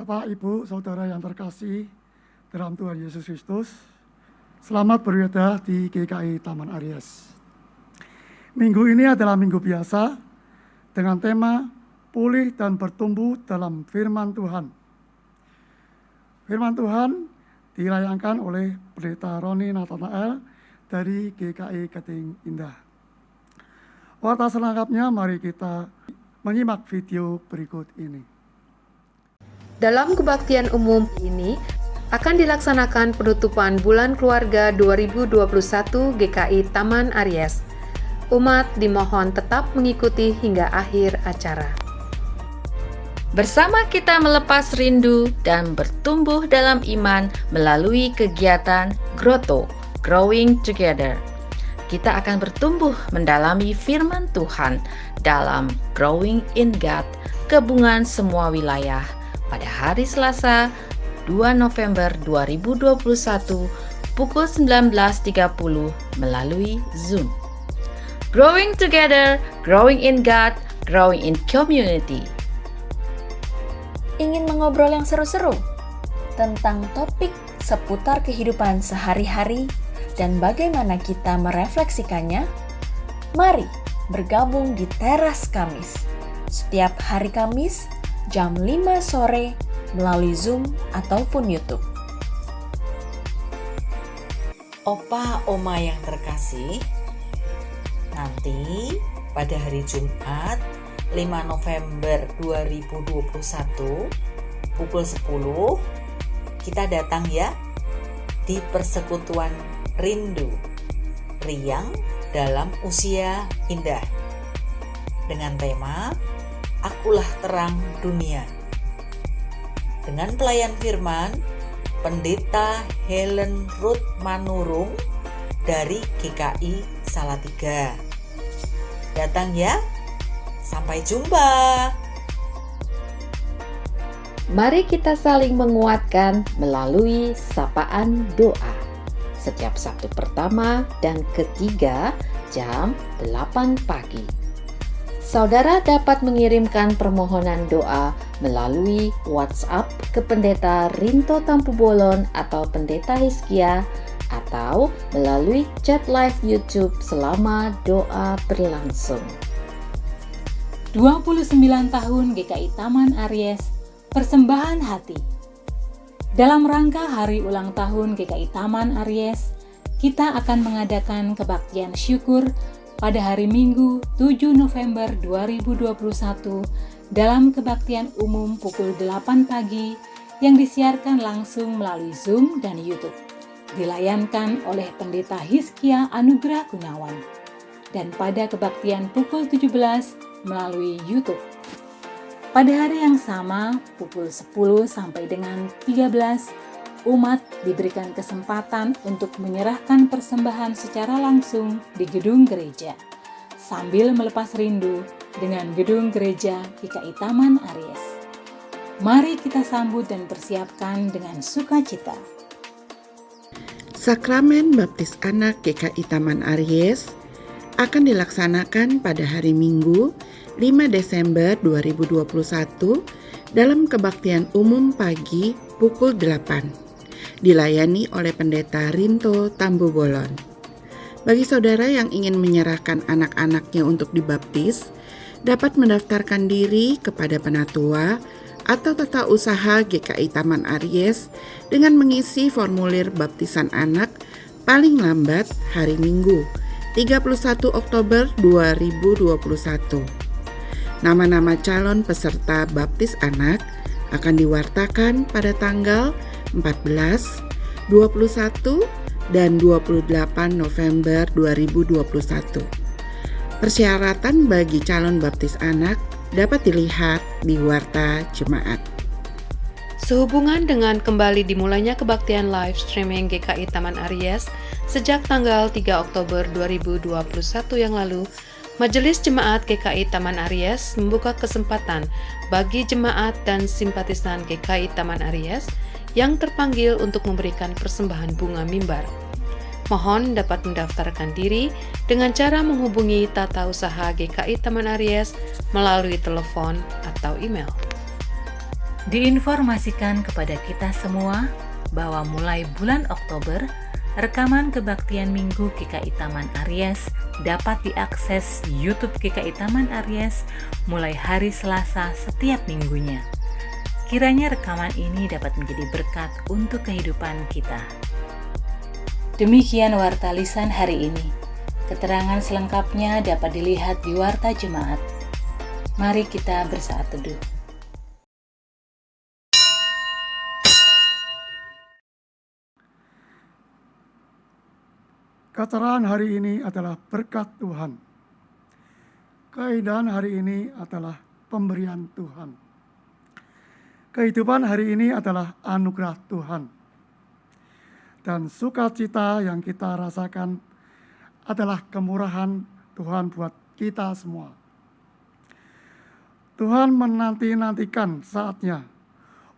Bapak, Ibu, Saudara yang terkasih dalam Tuhan Yesus Kristus, selamat beribadah di GKI Taman Aries. Minggu ini adalah minggu biasa dengan tema pulih dan bertumbuh dalam firman Tuhan. Firman Tuhan dilayangkan oleh Pendeta Roni Nathanael dari GKI Keting Indah. Warta selengkapnya mari kita menyimak video berikut ini. Dalam kebaktian umum ini akan dilaksanakan penutupan Bulan Keluarga 2021 GKI Taman Aries. Umat dimohon tetap mengikuti hingga akhir acara. Bersama kita melepas rindu dan bertumbuh dalam iman melalui kegiatan Grotto, Growing Together. Kita akan bertumbuh mendalami firman Tuhan dalam Growing in God, gabungan semua wilayah pada hari Selasa 2 November 2021 pukul 19.30 melalui Zoom. Growing Together, Growing in God, Growing in Community. Ingin mengobrol yang seru-seru tentang topik seputar kehidupan sehari-hari dan bagaimana kita merefleksikannya? Mari bergabung di Teras Kamis setiap hari Kamis jam 5 sore melalui Zoom ataupun YouTube. Opa Oma yang terkasih, nanti pada hari Jumat 5 November 2021 pukul 10 kita datang ya di Persekutuan Rindu Riang dalam Usia Indah dengan tema Akulah Terang Dunia. Dengan pelayan firman Pendeta Helen Ruth Manurung dari GKI Salatiga. Datang ya. Sampai jumpa. Mari kita saling menguatkan melalui sapaan doa. Setiap Sabtu pertama dan ketiga jam 8 pagi. Saudara dapat mengirimkan permohonan doa melalui WhatsApp ke Pendeta Rinto Tampubolon atau Pendeta Hizkia atau melalui chat live YouTube selama doa berlangsung. 29 tahun GKI Taman Aries, persembahan hati. Dalam rangka hari ulang tahun GKI Taman Aries, kita akan mengadakan kebaktian syukur pada hari Minggu 7 November 2021 dalam kebaktian umum pukul 8 pagi yang disiarkan langsung melalui Zoom dan YouTube. Dilayankan oleh Pendeta Hizkia Anugrah Gunawan. Dan pada kebaktian pukul 17 melalui YouTube. Pada hari yang sama, pukul 10 sampai dengan 13, umat diberikan kesempatan untuk menyerahkan persembahan secara langsung di gedung gereja, sambil melepas rindu dengan gedung gereja GKI Taman Aries. Mari kita sambut dan persiapkan dengan sukacita. Sakramen Baptis Anak GKI Taman Aries akan dilaksanakan pada hari Minggu 5 Desember 2021 dalam kebaktian umum pagi pukul 8. Dilayani oleh Pendeta Rinto Tampubolon. Bagi saudara yang ingin menyerahkan anak-anaknya untuk dibaptis, dapat mendaftarkan diri kepada Penatua atau Tata Usaha GKI Taman Aries dengan mengisi formulir baptisan anak paling lambat hari Minggu 31 Oktober 2021. Nama-nama calon peserta baptis anak akan diwartakan pada tanggal 14, 21, dan 28 November 2021. Persyaratan bagi calon baptis anak dapat dilihat di Warta Jemaat. Sehubungan dengan kembali dimulainya kebaktian live streaming GKI Taman Aries sejak tanggal 3 Oktober 2021 yang lalu, Majelis Jemaat GKI Taman Aries membuka kesempatan bagi jemaat dan simpatisan GKI Taman Aries yang terpanggil untuk memberikan persembahan bunga mimbar. Mohon dapat mendaftarkan diri dengan cara menghubungi Tata Usaha GKI Taman Aries melalui telepon atau email. Diinformasikan kepada kita semua bahwa mulai bulan Oktober Rekaman kebaktian Minggu GKI Taman Aries dapat diakses di YouTube GKI Taman Aries mulai hari Selasa setiap minggunya. Kiranya rekaman ini dapat menjadi berkat untuk kehidupan kita. Demikian Warta Lisan hari ini. Keterangan selengkapnya dapat dilihat di Warta Jemaat. Mari kita bersaat teduh. Kecerahan hari ini adalah berkat Tuhan. Keindahan hari ini adalah pemberian Tuhan. Kehidupan hari ini adalah anugerah Tuhan. Dan sukacita yang kita rasakan adalah kemurahan Tuhan buat kita semua. Tuhan menanti-nantikan saatnya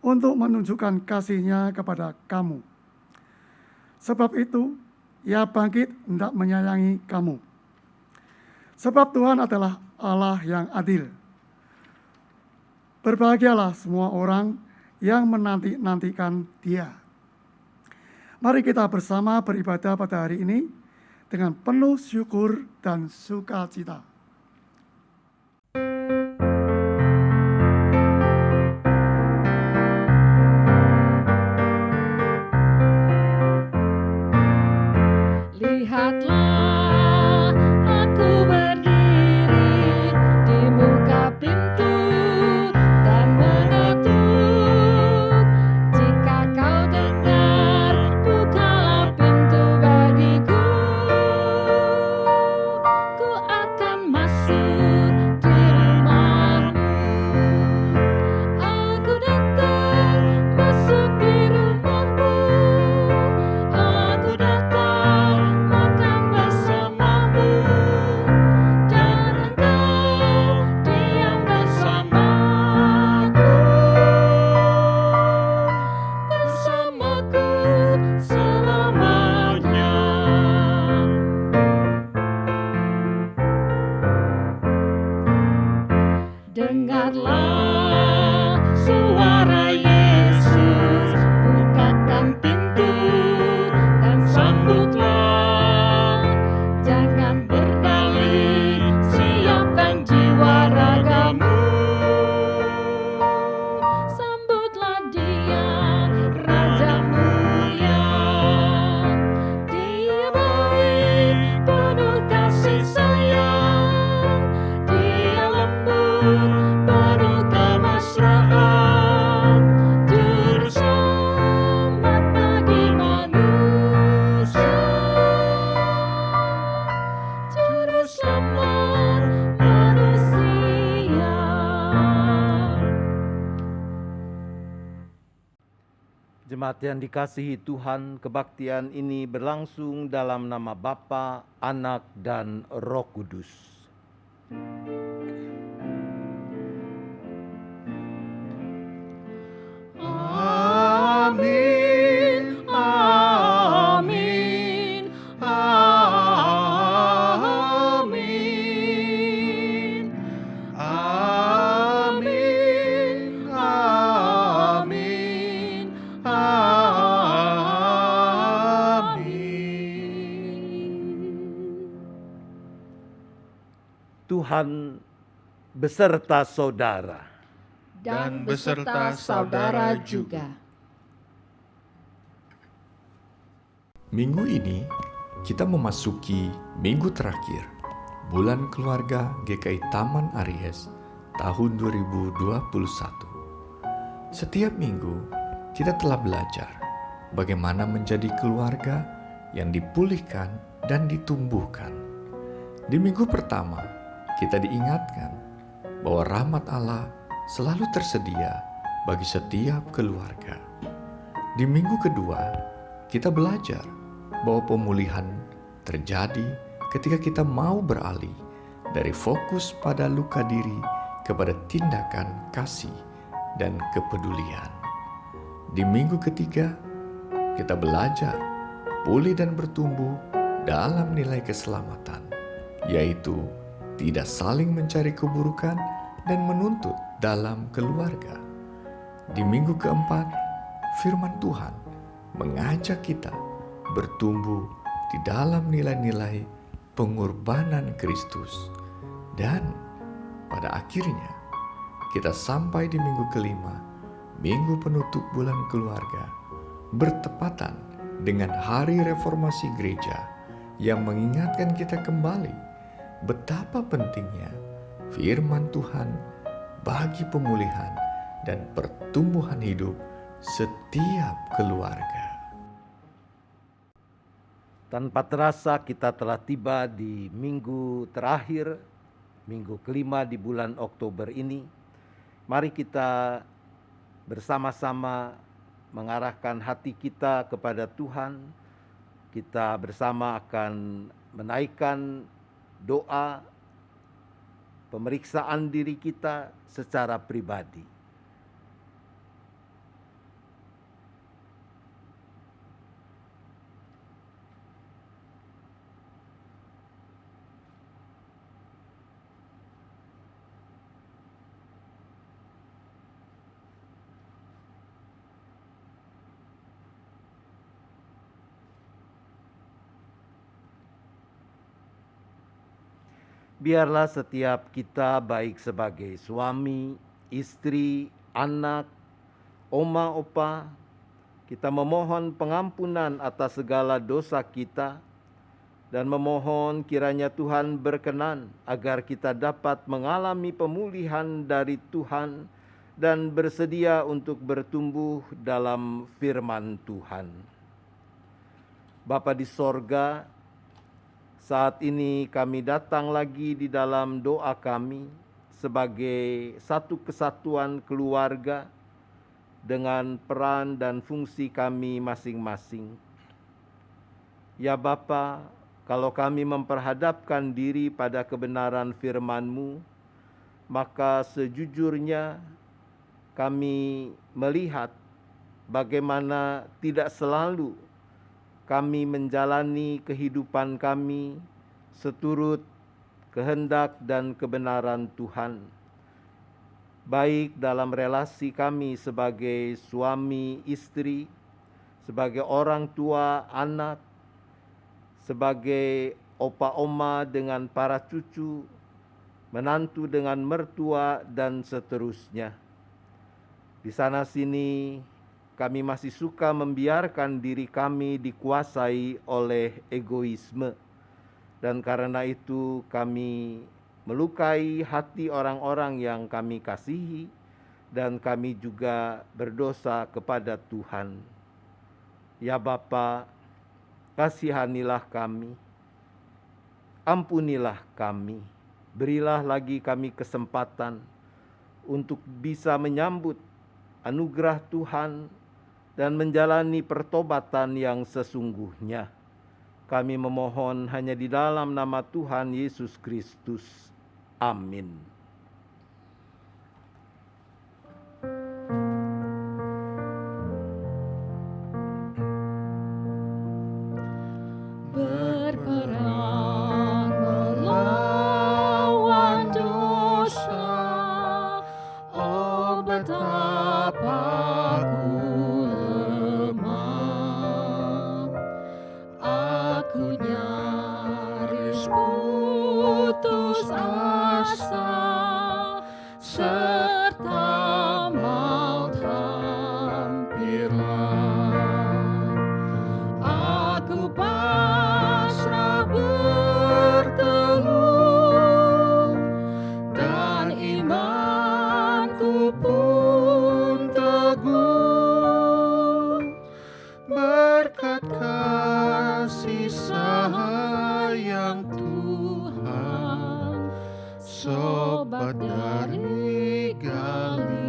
untuk menunjukkan kasih-Nya kepada kamu. Sebab itu, Ia bangkit hendak menyayangi kamu. Sebab Tuhan adalah Allah yang adil. Berbahagialah semua orang yang menanti-nantikan Dia. Mari kita bersama beribadah pada hari ini dengan penuh syukur dan sukacita. Lihatlah, aku berdiri di muka pintu dan mengetuk. Jika kau dengar, bukalah pintu bagiku. Ku akan masuk di rumahmu. Aku datang masuk di rumahmu. Aku datang makan bersamamu, dan engkau diam bersamaku, bersamaku selamanya. Dengarlah suara Yesus, bukakan pintu dan sambutlah. Jangan berdalih, siapkan jiwa ragamu. Sambutlah Dia, Raja mulia. Dia baik, penuh kasih sayang. Dia lembut, penuh kemesraan. Juru selamat bagi manusia. Juru selamat manusia. Jemaat yang dikasihi Tuhan, kebaktian ini berlangsung dalam nama Bapa, Anak, dan Roh Kudus. Amin, amin, amin, amin, amin, amin. Tuhan beserta saudara. Dan beserta saudara juga. Minggu ini kita memasuki minggu terakhir bulan keluarga GKI Taman Aries tahun 2021. Setiap minggu kita telah belajar bagaimana menjadi keluarga yang dipulihkan dan ditumbuhkan. Di minggu pertama kita diingatkan bahwa rahmat Allah selalu tersedia bagi setiap keluarga. Di minggu kedua, kita belajar bahwa pemulihan terjadi ketika kita mau beralih dari fokus pada luka diri kepada tindakan kasih dan kepedulian. Di minggu ketiga, kita belajar pulih dan bertumbuh dalam nilai keselamatan, yaitu tidak saling mencari keburukan dan menuntut dalam keluarga. Di minggu keempat, firman Tuhan mengajak kita bertumbuh di dalam nilai-nilai pengorbanan Kristus. Dan pada akhirnya kita sampai di minggu kelima, minggu penutup bulan keluarga, bertepatan dengan hari reformasi gereja yang mengingatkan kita kembali betapa pentingnya firman Tuhan bagi pemulihan dan pertumbuhan hidup setiap keluarga. Tanpa terasa kita telah tiba di minggu terakhir, minggu kelima di bulan Oktober ini. Mari kita bersama-sama mengarahkan hati kita kepada Tuhan. Kita bersama akan menaikkan doa pemeriksaan diri kita secara pribadi. Biarlah setiap kita baik sebagai suami, istri, anak, oma, opa, kita memohon pengampunan atas segala dosa kita dan memohon kiranya Tuhan berkenan agar kita dapat mengalami pemulihan dari Tuhan dan bersedia untuk bertumbuh dalam firman Tuhan. Bapa di sorga, saat ini kami datang lagi di dalam doa kami sebagai satu kesatuan keluarga dengan peran dan fungsi kami masing-masing. Ya Bapa, kalau kami memperhadapkan diri pada kebenaran firman-Mu, maka sejujurnya kami melihat bagaimana tidak selalu kami menjalani kehidupan kami seturut kehendak dan kebenaran Tuhan. Baik dalam relasi kami sebagai suami istri, sebagai orang tua anak, sebagai opa oma dengan para cucu, menantu dengan mertua, dan seterusnya. Di sana sini kami masih suka membiarkan diri kami dikuasai oleh egoisme. Dan karena itu kami melukai hati orang-orang yang kami kasihi dan kami juga berdosa kepada Tuhan. Ya Bapa, kasihanilah kami, ampunilah kami, berilah lagi kami kesempatan untuk bisa menyambut anugerah Tuhan dan menjalani pertobatan yang sesungguhnya. Kami memohon hanya di dalam nama Tuhan Yesus Kristus. Amin. Berperang melawan dosa, oh betapa ku lemah. Aku nyaris putus asa, serta maut hampirlah. Aku pasrah berteluh, dan imanku pun teguh. Berkat kasih sayang Tuhan, sobat dari Galilea.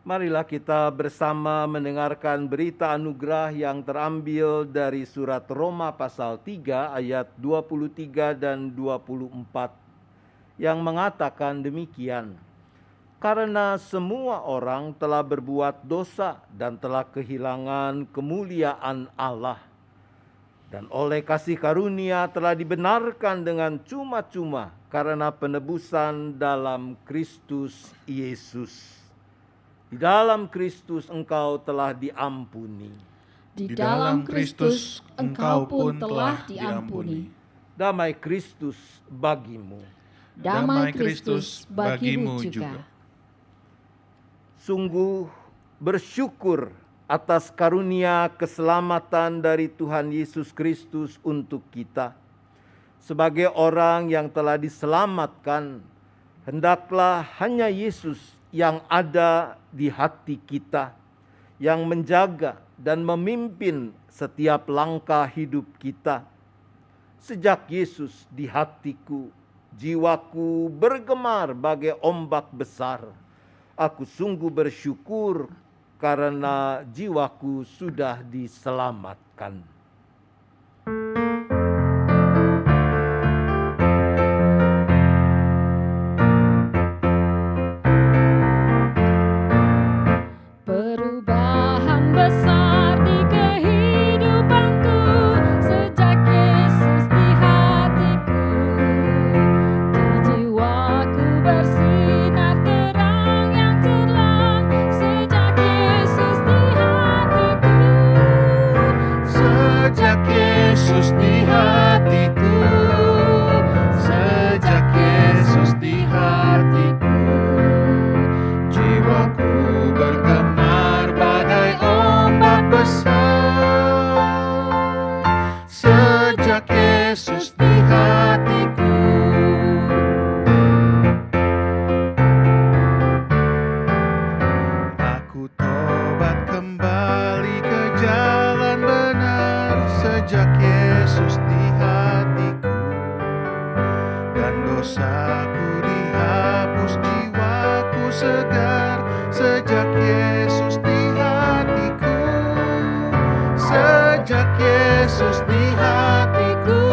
Marilah kita bersama mendengarkan berita anugerah yang terambil dari surat Roma pasal 3 ayat 23 dan 24 yang mengatakan demikian. Karena semua orang telah berbuat dosa dan telah kehilangan kemuliaan Allah, dan oleh kasih karunia telah dibenarkan dengan cuma-cuma karena penebusan dalam Kristus Yesus. Di dalam Kristus engkau telah diampuni. Di dalam Kristus engkau pun telah diampuni. Damai Kristus bagimu. Damai Kristus bagimu juga. Sungguh bersyukur atas karunia keselamatan dari Tuhan Yesus Kristus untuk kita. Sebagai orang yang telah diselamatkan, hendaklah hanya Yesus yang ada di hati kita, yang menjaga dan memimpin setiap langkah hidup kita. Sejak Yesus di hatiku, jiwaku bergemar bagai ombak besar. Aku sungguh bersyukur karena jiwaku sudah diselamatkan. Perubahan besar di kehidupanku sejak Yesus di hatiku. Di jiwaku bersinar terang yang cerah sejak Yesus di hatiku. Sejak Yesus di hatiku, sejak Yesus di hatiku, jiwaku bergemar bagai ombak besar. Sejak Yesus di hatiku. Aku tobat kembali ke jalan benar sejak Yesus di hatiku, dan dosaku dihapus, jiwaku segar sejak Yesus di hatiku. Sejak Yesus di hatiku,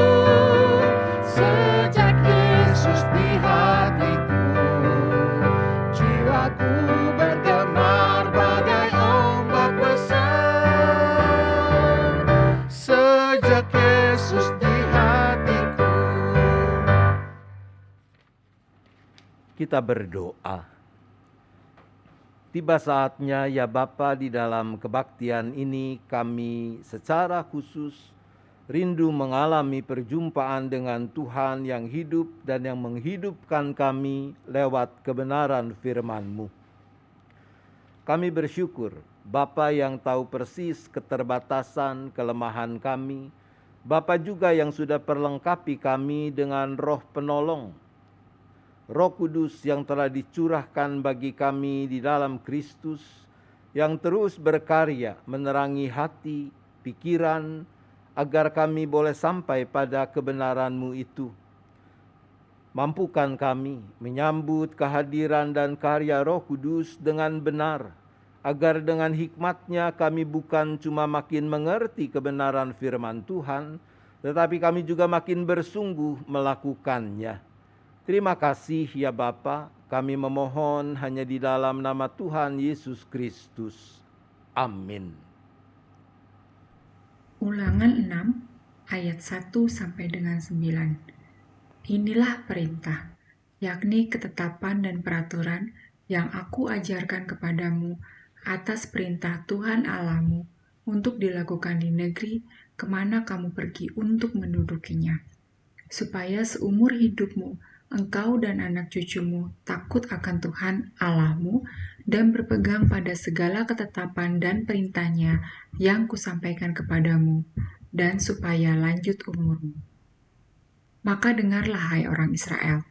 sejak Yesus di hatiku, jiwaku bergemar bagai ombak besar. Sejak Yesus di hatiku. Kita berdoa. Tiba saatnya ya Bapa, di dalam kebaktian ini kami secara khusus rindu mengalami perjumpaan dengan Tuhan yang hidup dan yang menghidupkan kami lewat kebenaran firman-Mu. Kami bersyukur Bapa yang tahu persis keterbatasan, kelemahan kami, Bapa juga yang sudah perlengkapi kami dengan Roh Penolong, Roh Kudus yang telah dicurahkan bagi kami di dalam Kristus, yang terus berkarya menerangi hati, pikiran, agar kami boleh sampai pada kebenaran-Mu itu. Mampukan kami menyambut kehadiran dan karya Roh Kudus dengan benar, agar dengan hikmat-Nya kami bukan cuma makin mengerti kebenaran firman Tuhan, tetapi kami juga makin bersungguh melakukannya. Terima kasih ya Bapa, kami memohon hanya di dalam nama Tuhan Yesus Kristus. Amin. Ulangan 6 ayat 1 sampai dengan 9. Inilah perintah, yakni ketetapan dan peraturan yang aku ajarkan kepadamu atas perintah Tuhan Allahmu untuk dilakukan di negeri kemana kamu pergi untuk mendudukinya, supaya seumur hidupmu engkau dan anak cucumu takut akan Tuhan Allahmu dan berpegang pada segala ketetapan dan perintahnya yang kusampaikan kepadamu, dan supaya lanjut umurmu. Maka dengarlah hai orang Israel,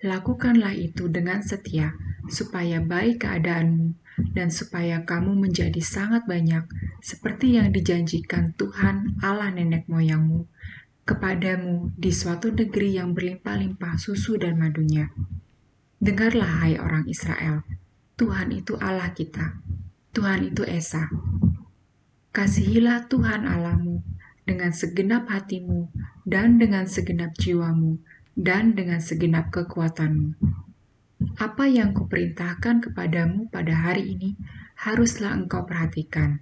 lakukanlah itu dengan setia, supaya baik keadaanmu, dan supaya kamu menjadi sangat banyak, seperti yang dijanjikan Tuhan Allah nenek moyangmu, kepadamu di suatu negeri yang berlimpah-limpah susu dan madunya. Dengarlah hai orang Israel, Tuhan itu Allah kita, Tuhan itu Esa. Kasihilah Tuhan Allahmu dengan segenap hatimu dan dengan segenap jiwamu dan dengan segenap kekuatanmu. Apa yang kuperintahkan kepadamu pada hari ini haruslah engkau perhatikan.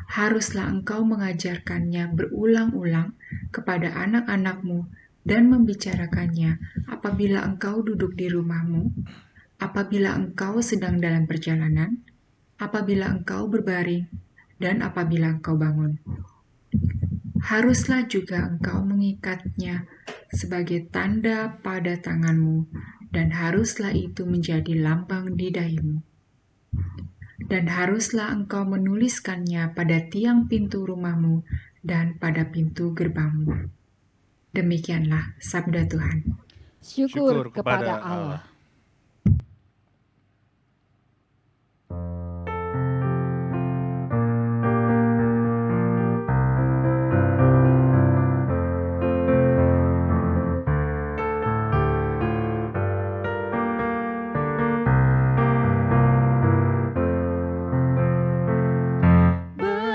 Haruslah engkau mengajarkannya berulang-ulang kepada anak-anakmu dan membicarakannya apabila engkau duduk di rumahmu, apabila engkau sedang dalam perjalanan, apabila engkau berbaring, dan apabila engkau bangun. Haruslah juga engkau mengikatnya sebagai tanda pada tanganmu, dan haruslah itu menjadi lambang di dahimu. Dan haruslah engkau menuliskannya pada tiang pintu rumahmu dan pada pintu gerbangmu. Demikianlah sabda Tuhan. Syukur kepada Allah.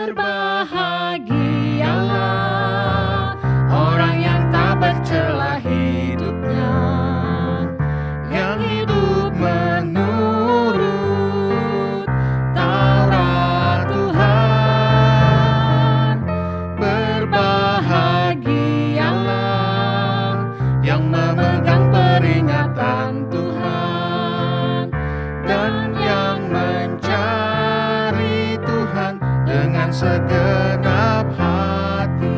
Berbahagialah orang yang tak bercela hidupnya, yang hidup menurut Taurat Tuhan. Berbahagialah yang memegang peringatan Tuhan dan yang mencari Tuhan dengan segenap hati.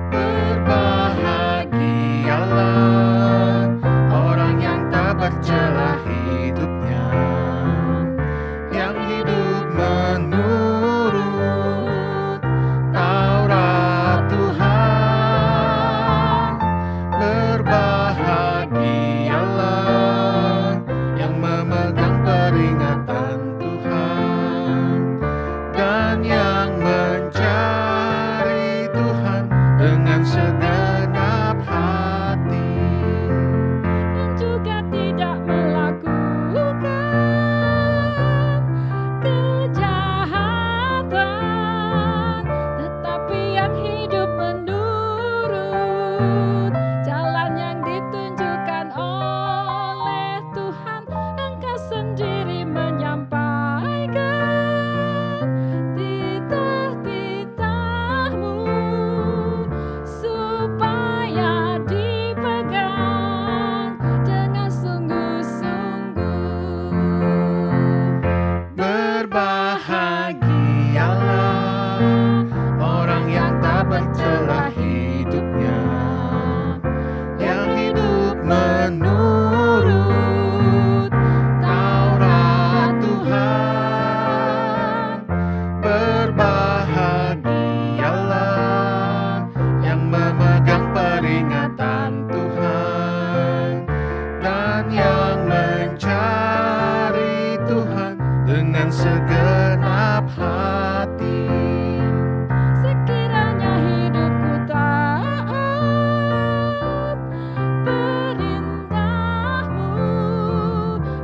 Berbahagialah orang yang tak bercela hidupnya, yang hidup menurut Taurat Tuhan. Berbahagialah yang memegang peringatan Tuhan dan yang mencari Tuhan dengan segenap hati. Dan juga tidak melakukan kejahatan, tetapi yang hidup menurut jalan yang ditunjukkan oleh Tuhan. Engkau sendiri menyampaikan titah-titahmu supaya dipegang dengan sungguh-sungguh. Berbahagialah orang yang tak bercela hidupnya, yang hidup menurut Taurat Tuhan. Berbahagialah yang memegang peringatan Tuhan dan yang mencari Tuhan dengan segenap hati. Sekiranya hidupku taat perintahmu,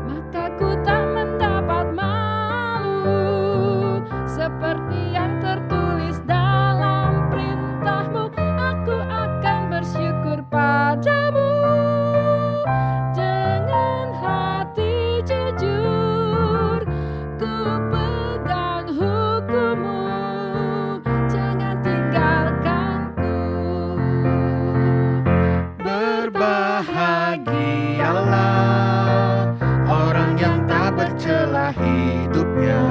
maka ku tak mendapat malu. Seperti yang tertulis dalam perintahmu, aku akan bersyukur padamu. Dengan hati jujur, ku pegang hukum-Mu, jangan tinggalkanku. Berbahagialah orang yang tak bercela hidupnya,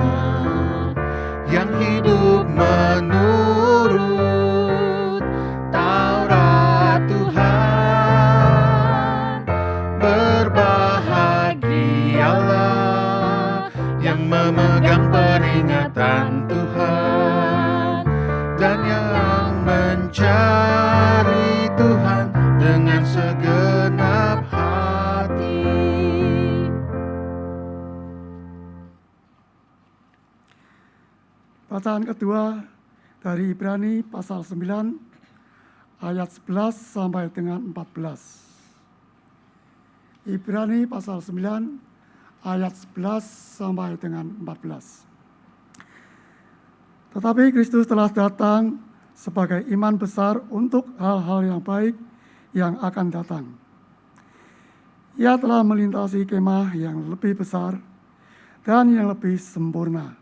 yang hidup menurut Taurat Tuhan. Berbahagialah yang memegang peringatan Tuhan dan yang mencari Tuhan dengan segenap hati. Bacaan kedua dari Ibrani pasal 9 ayat 11 sampai dengan 14. Ibrani pasal 9 ayat 11 sampai dengan 14. Tetapi Kristus telah datang sebagai iman besar untuk hal-hal yang baik yang akan datang. Ia telah melintasi kemah yang lebih besar dan yang lebih sempurna,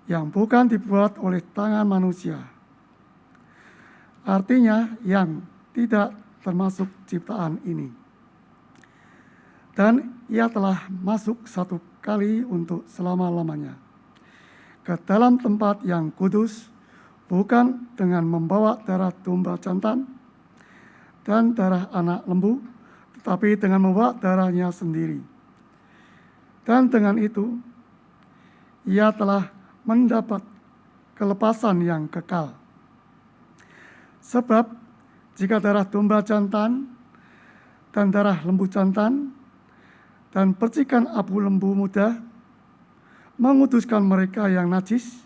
yang bukan dibuat oleh tangan manusia. Artinya yang tidak termasuk ciptaan ini. Dan ia telah masuk satu kali untuk selama-lamanya ke dalam tempat yang kudus, bukan dengan membawa darah domba jantan dan darah anak lembu, tetapi dengan membawa darahnya sendiri. Dan dengan itu, ia telah mendapat kelepasan yang kekal. Sebab jika darah domba jantan dan darah lembu jantan dan percikan abu lembu muda menguduskan mereka yang najis,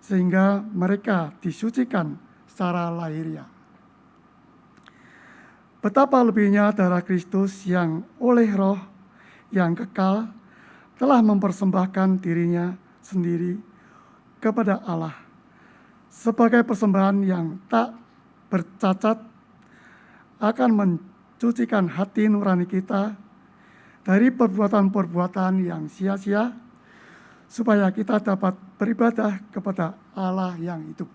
sehingga mereka disucikan secara lahiriah, betapa lebihnya darah Kristus yang oleh Roh yang kekal telah mempersembahkan dirinya sendiri kepada Allah sebagai persembahan yang tak bercacat, akan mencucikan hati nurani kita dari perbuatan-perbuatan yang sia-sia, supaya kita dapat beribadah kepada Allah yang hidup.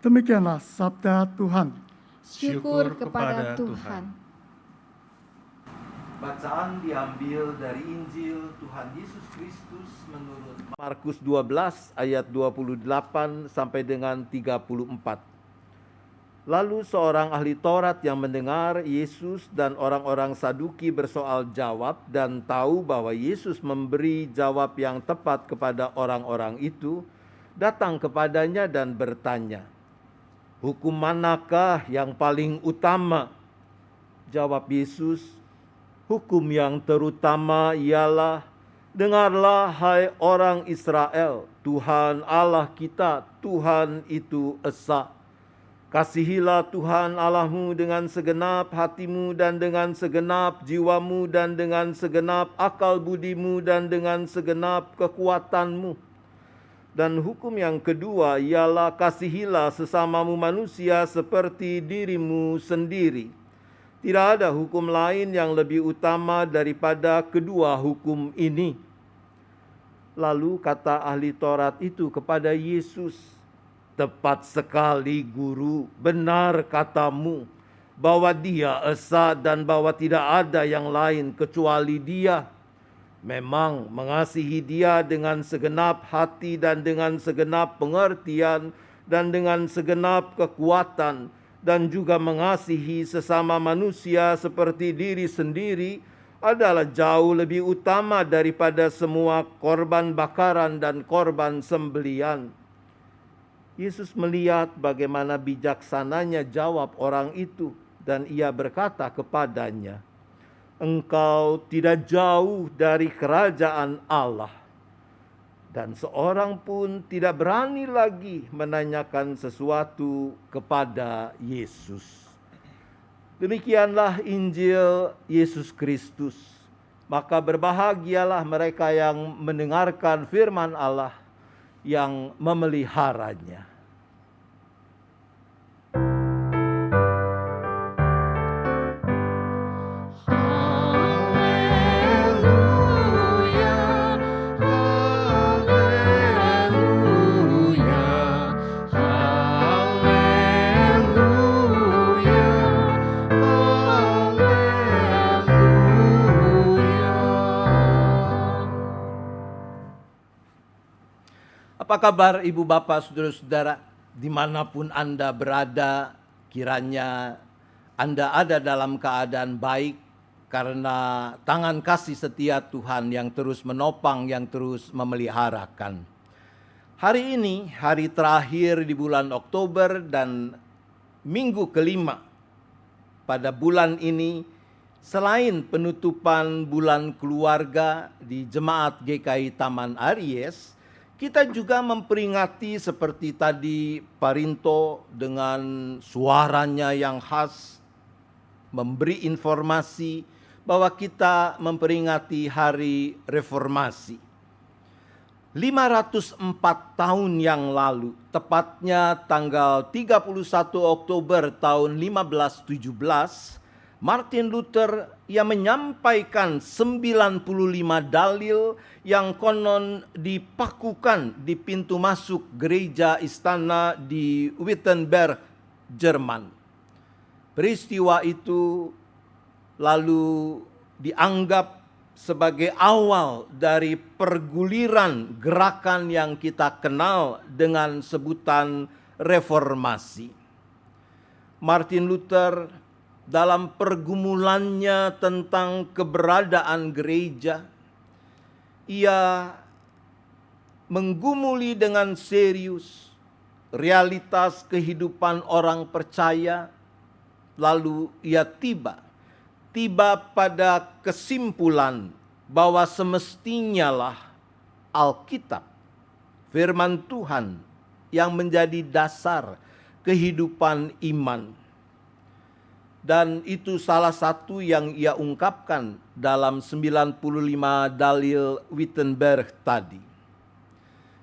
Demikianlah sabda Tuhan. Syukur kepada Tuhan. Bacaan diambil dari Injil Tuhan Yesus Kristus menurut Markus 12 ayat 28 sampai dengan 34. Lalu seorang ahli Taurat yang mendengar Yesus dan orang-orang Saduki bersoal jawab dan tahu bahwa Yesus memberi jawab yang tepat kepada orang-orang itu, datang kepadanya dan bertanya, "Hukum manakah yang paling utama?" Jawab Yesus, "Hukum yang terutama ialah, dengarlah hai orang Israel, Tuhan Allah kita, Tuhan itu esa. Kasihilah Tuhan Allahmu dengan segenap hatimu dan dengan segenap jiwamu dan dengan segenap akal budimu dan dengan segenap kekuatanmu. Dan hukum yang kedua ialah kasihilah sesamamu manusia seperti dirimu sendiri. Tidak ada hukum lain yang lebih utama daripada kedua hukum ini." Lalu kata ahli Taurat itu kepada Yesus, "Tepat sekali Guru, benar katamu, bahwa Dia esa dan bahwa tidak ada yang lain kecuali Dia. Memang mengasihi Dia dengan segenap hati dan dengan segenap pengertian dan dengan segenap kekuatan, dan juga mengasihi sesama manusia seperti diri sendiri adalah jauh lebih utama daripada semua korban bakaran dan korban sembelian." Yesus melihat bagaimana bijaksananya jawab orang itu, dan ia berkata kepadanya, "Engkau tidak jauh dari kerajaan Allah." Dan seorang pun tidak berani lagi menanyakan sesuatu kepada Yesus. Demikianlah Injil Yesus Kristus. Maka berbahagialah mereka yang mendengarkan firman Allah, yang memeliharanya. Apa kabar Ibu Bapak, Saudara-saudara, dimanapun Anda berada, kiranya Anda ada dalam keadaan baik karena tangan kasih setia Tuhan yang terus menopang, yang terus memeliharakan. Hari ini, hari terakhir di bulan Oktober dan minggu kelima pada bulan ini, selain penutupan bulan keluarga di Jemaat GKI Taman Aries, kita juga memperingati seperti tadi Pak Rinto dengan suaranya yang khas memberi informasi bahwa kita memperingati hari reformasi. 504 tahun yang lalu, tepatnya tanggal 31 Oktober tahun 1517, Martin Luther ia menyampaikan 95 dalil yang konon dipakukan di pintu masuk gereja istana di Wittenberg, Jerman. Peristiwa itu lalu dianggap sebagai awal dari perguliran gerakan yang kita kenal dengan sebutan reformasi. Martin Luther dalam pergumulannya tentang keberadaan gereja, ia menggumuli dengan serius realitas kehidupan orang percaya, lalu ia tiba pada kesimpulan bahwa semestinya lah Alkitab, firman Tuhan yang menjadi dasar kehidupan iman. Dan itu salah satu yang ia ungkapkan dalam 95 dalil Wittenberg tadi.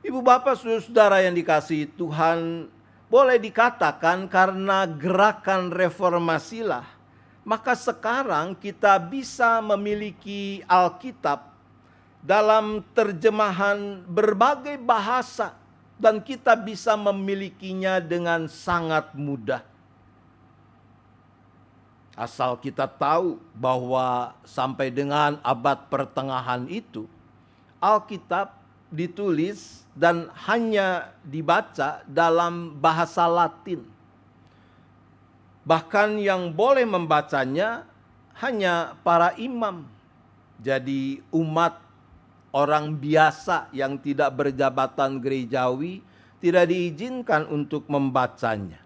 Ibu bapak saudara yang dikasihi Tuhan, boleh dikatakan karena gerakan reformasilah, maka sekarang kita bisa memiliki Alkitab dalam terjemahan berbagai bahasa dan kita bisa memilikinya dengan sangat mudah. Asal kita tahu bahwa sampai dengan abad pertengahan itu, Alkitab ditulis dan hanya dibaca dalam bahasa Latin. Bahkan yang boleh membacanya hanya para imam. Jadi umat orang biasa yang tidak berjabatan gerejawi tidak diizinkan untuk membacanya.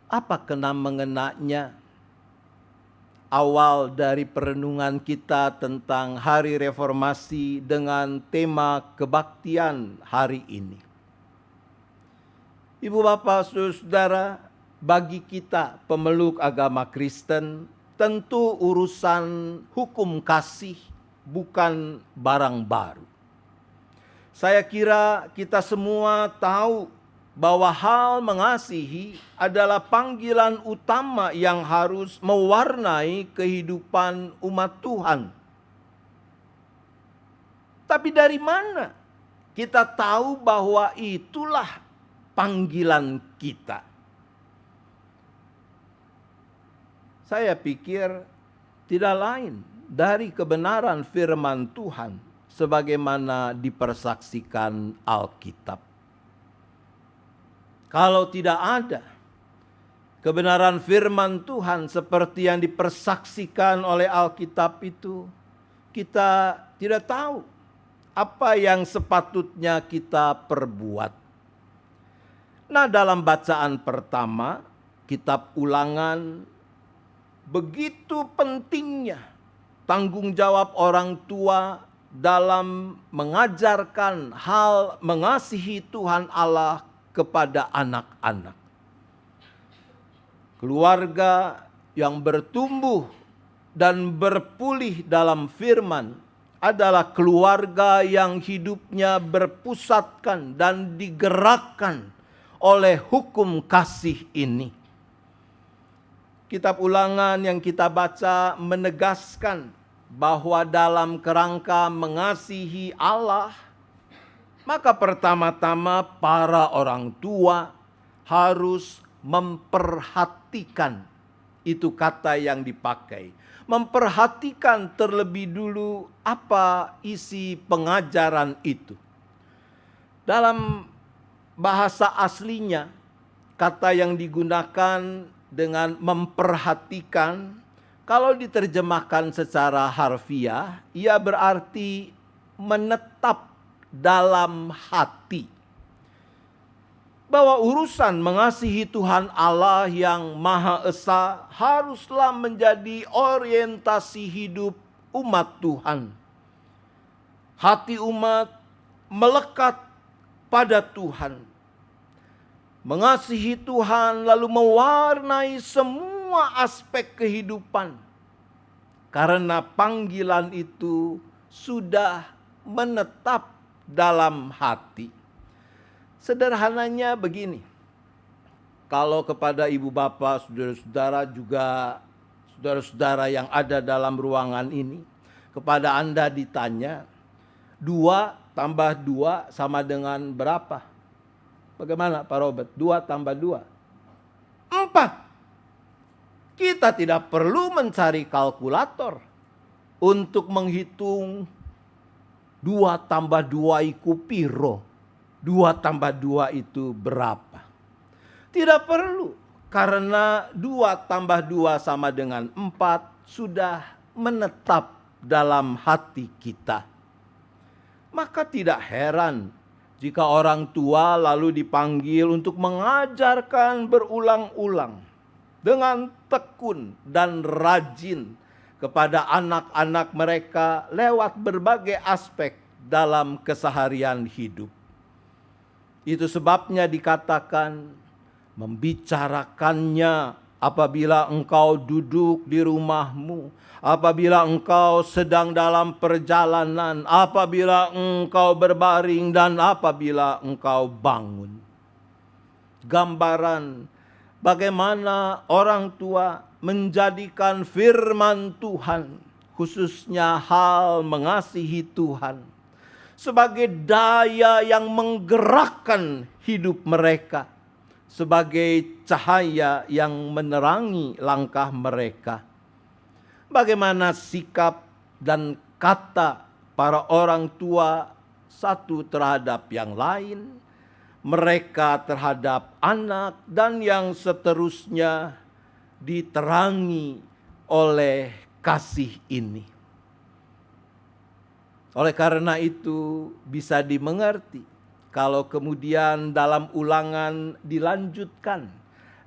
Apa kena mengenanya? Awal dari perenungan kita tentang Hari Reformasi dengan tema kebaktian hari ini. Ibu bapak saudara, bagi kita pemeluk agama Kristen, tentu urusan hukum kasih bukan barang baru. Saya kira kita semua tahu bahwa hal mengasihi adalah panggilan utama yang harus mewarnai kehidupan umat Tuhan. Tapi dari mana kita tahu bahwa itulah panggilan kita? Saya pikir tidak lain dari kebenaran firman Tuhan sebagaimana dipersaksikan Alkitab. Kalau tidak ada kebenaran firman Tuhan seperti yang dipersaksikan oleh Alkitab itu, kita tidak tahu apa yang sepatutnya kita perbuat. Nah, dalam bacaan pertama, kitab Ulangan, begitu pentingnya tanggung jawab orang tua dalam mengajarkan hal mengasihi Tuhan Allah kepada anak-anak. Keluarga yang bertumbuh dan berpulih dalam firman adalah keluarga yang hidupnya berpusatkan dan digerakkan oleh hukum kasih ini. Kitab Ulangan yang kita baca menegaskan bahwa dalam kerangka mengasihi Allah, maka pertama-tama para orang tua harus memperhatikan, itu kata yang dipakai. Memperhatikan terlebih dulu apa isi pengajaran itu. Dalam bahasa aslinya, kata yang digunakan dengan memperhatikan, kalau diterjemahkan secara harfiah, ia berarti menetap dalam hati. Bahwa urusan mengasihi Tuhan Allah yang Maha Esa haruslah menjadi orientasi hidup umat Tuhan. Hati umat melekat pada Tuhan. Mengasihi Tuhan lalu mewarnai semua aspek kehidupan. Karena panggilan itu sudah menetap dalam hati. Sederhananya begini, kalau kepada ibu bapak, saudara-saudara juga saudara-saudara yang ada dalam ruangan ini, kepada Anda ditanya, 2 tambah 2 sama dengan berapa? Bagaimana Pak Robert? 2 tambah 2? 4. Kita tidak perlu mencari kalkulator untuk menghitung 2 tambah 2 iku piro. 2 tambah 2 itu berapa? Tidak perlu, karena 2 tambah 2 sama dengan 4 sudah menetap dalam hati kita. Maka tidak heran jika orang tua lalu dipanggil untuk mengajarkan berulang-ulang dengan tekun dan rajin kepada anak-anak mereka lewat berbagai aspek dalam keseharian hidup. Itu sebabnya dikatakan membicarakannya apabila engkau duduk di rumahmu, apabila engkau sedang dalam perjalanan, apabila engkau berbaring, dan apabila engkau bangun. Gambaran bagaimana orang tua menjadikan firman Tuhan, khususnya hal mengasihi Tuhan, sebagai daya yang menggerakkan hidup mereka, sebagai cahaya yang menerangi langkah mereka. Bagaimana sikap dan kata para orang tua satu terhadap yang lain, mereka terhadap anak, dan yang seterusnya diterangi oleh kasih ini. Oleh karena itu bisa dimengerti kalau kemudian dalam Ulangan dilanjutkan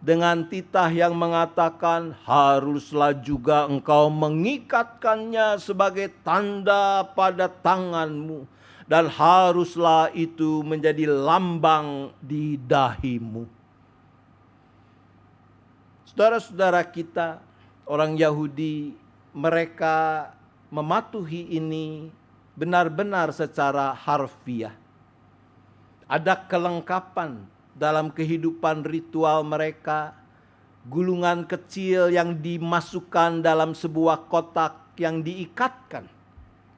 dengan titah yang mengatakan haruslah juga engkau mengikatkannya sebagai tanda pada tanganmu dan haruslah itu menjadi lambang di dahimu. Saudara-saudara kita, orang Yahudi, mereka mematuhi ini benar-benar secara harfiah. Ada kelengkapan dalam kehidupan ritual mereka, gulungan kecil yang dimasukkan dalam sebuah kotak yang diikatkan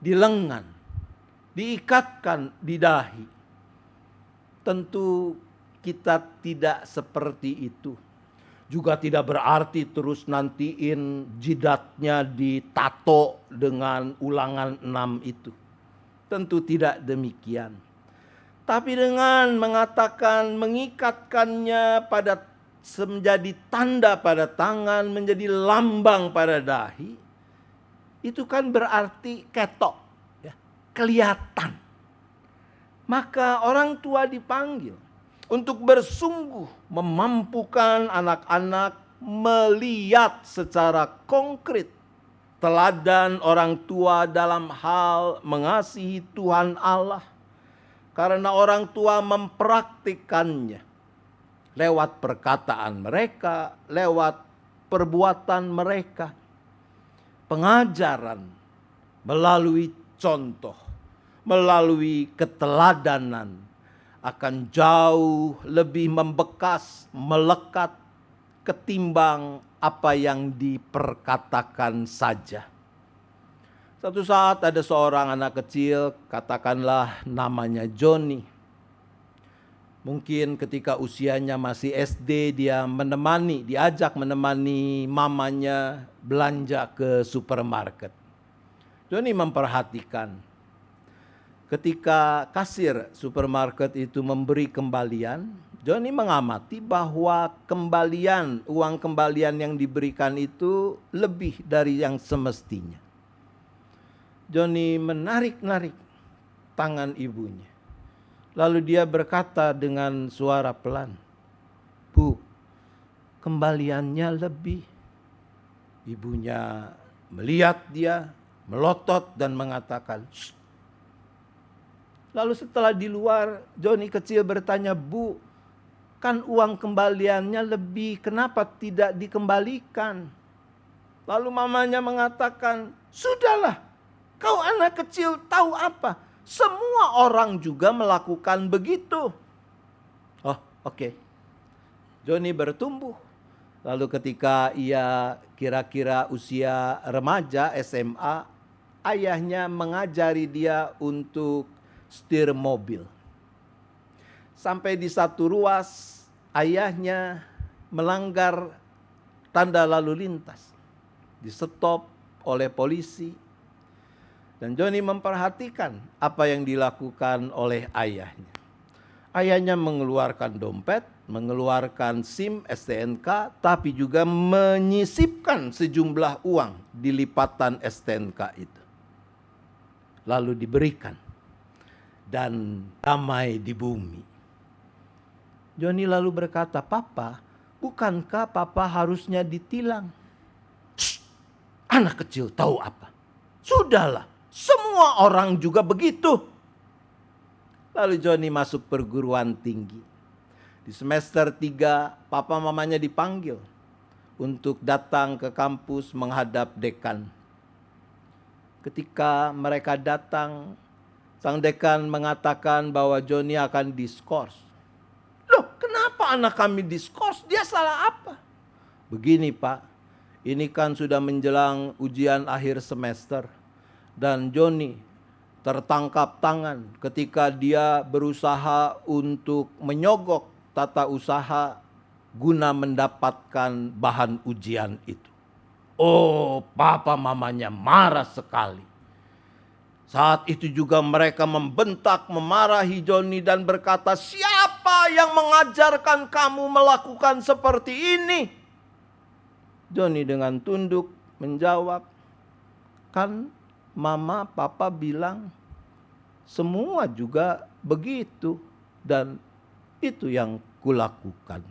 di lengan, diikatkan di dahi. Tentu kita tidak seperti itu. Juga tidak berarti terus nantiin jidatnya ditato dengan Ulangan 6 itu. Tentu tidak demikian. Tapi dengan mengatakan mengikatkannya pada menjadi tanda pada tangan, menjadi lambang pada dahi, itu kan berarti ketok, ya, kelihatan. Maka orang tua dipanggil untuk bersungguh memampukan anak-anak melihat secara konkret teladan orang tua dalam hal mengasihi Tuhan Allah. Karena orang tua mempraktikannya lewat perkataan mereka, lewat perbuatan mereka. Pengajaran melalui contoh, melalui keteladanan akan jauh lebih membekas, melekat ketimbang apa yang diperkatakan saja. Satu saat ada seorang anak kecil, katakanlah namanya Johnny. Mungkin ketika usianya masih SD dia diajak menemani mamanya belanja ke supermarket. Johnny memperhatikan ketika kasir supermarket itu memberi kembalian, Johnny mengamati bahwa uang kembalian yang diberikan itu lebih dari yang semestinya. Johnny menarik-narik tangan ibunya. Lalu dia berkata dengan suara pelan, "Bu, kembaliannya lebih." Ibunya melihat dia, melotot dan mengatakan, "Shh." Lalu setelah di luar, Johnny kecil bertanya, "Bu, kan uang kembaliannya lebih, kenapa tidak dikembalikan?" Lalu mamanya mengatakan, "Sudahlah, kau anak kecil tahu apa? Semua orang juga melakukan begitu." Oh, oke. Johnny bertumbuh. Lalu ketika ia kira-kira usia remaja SMA, ayahnya mengajari dia untuk setir mobil. Sampai di satu ruas, ayahnya melanggar tanda lalu lintas. Di-stop oleh polisi. Dan Joni memperhatikan apa yang dilakukan oleh ayahnya. Ayahnya mengeluarkan dompet, mengeluarkan SIM, STNK, tapi juga menyisipkan sejumlah uang di lipatan STNK itu. Lalu diberikan. Dan damai di bumi. Joni lalu berkata, "Papa, bukankah Papa harusnya ditilang?" "Shh, anak kecil tahu apa? Sudahlah, semua orang juga begitu." Lalu Joni masuk perguruan tinggi. Di semester 3, papa mamanya dipanggil untuk datang ke kampus menghadap dekan. Ketika mereka datang, sang dekan mengatakan bahwa Joni akan diskors. "Loh, kenapa anak kami diskors? Dia salah apa?" "Begini Pak, ini kan sudah menjelang ujian akhir semester. Dan Joni tertangkap tangan ketika dia berusaha untuk menyogok tata usaha guna mendapatkan bahan ujian itu." Oh, papa mamanya marah sekali. Saat itu juga mereka membentak, memarahi Joni dan berkata, "Siapa yang mengajarkan kamu melakukan seperti ini?" Joni dengan tunduk menjawab, "Kan mama, papa bilang semua juga begitu dan itu yang kulakukan."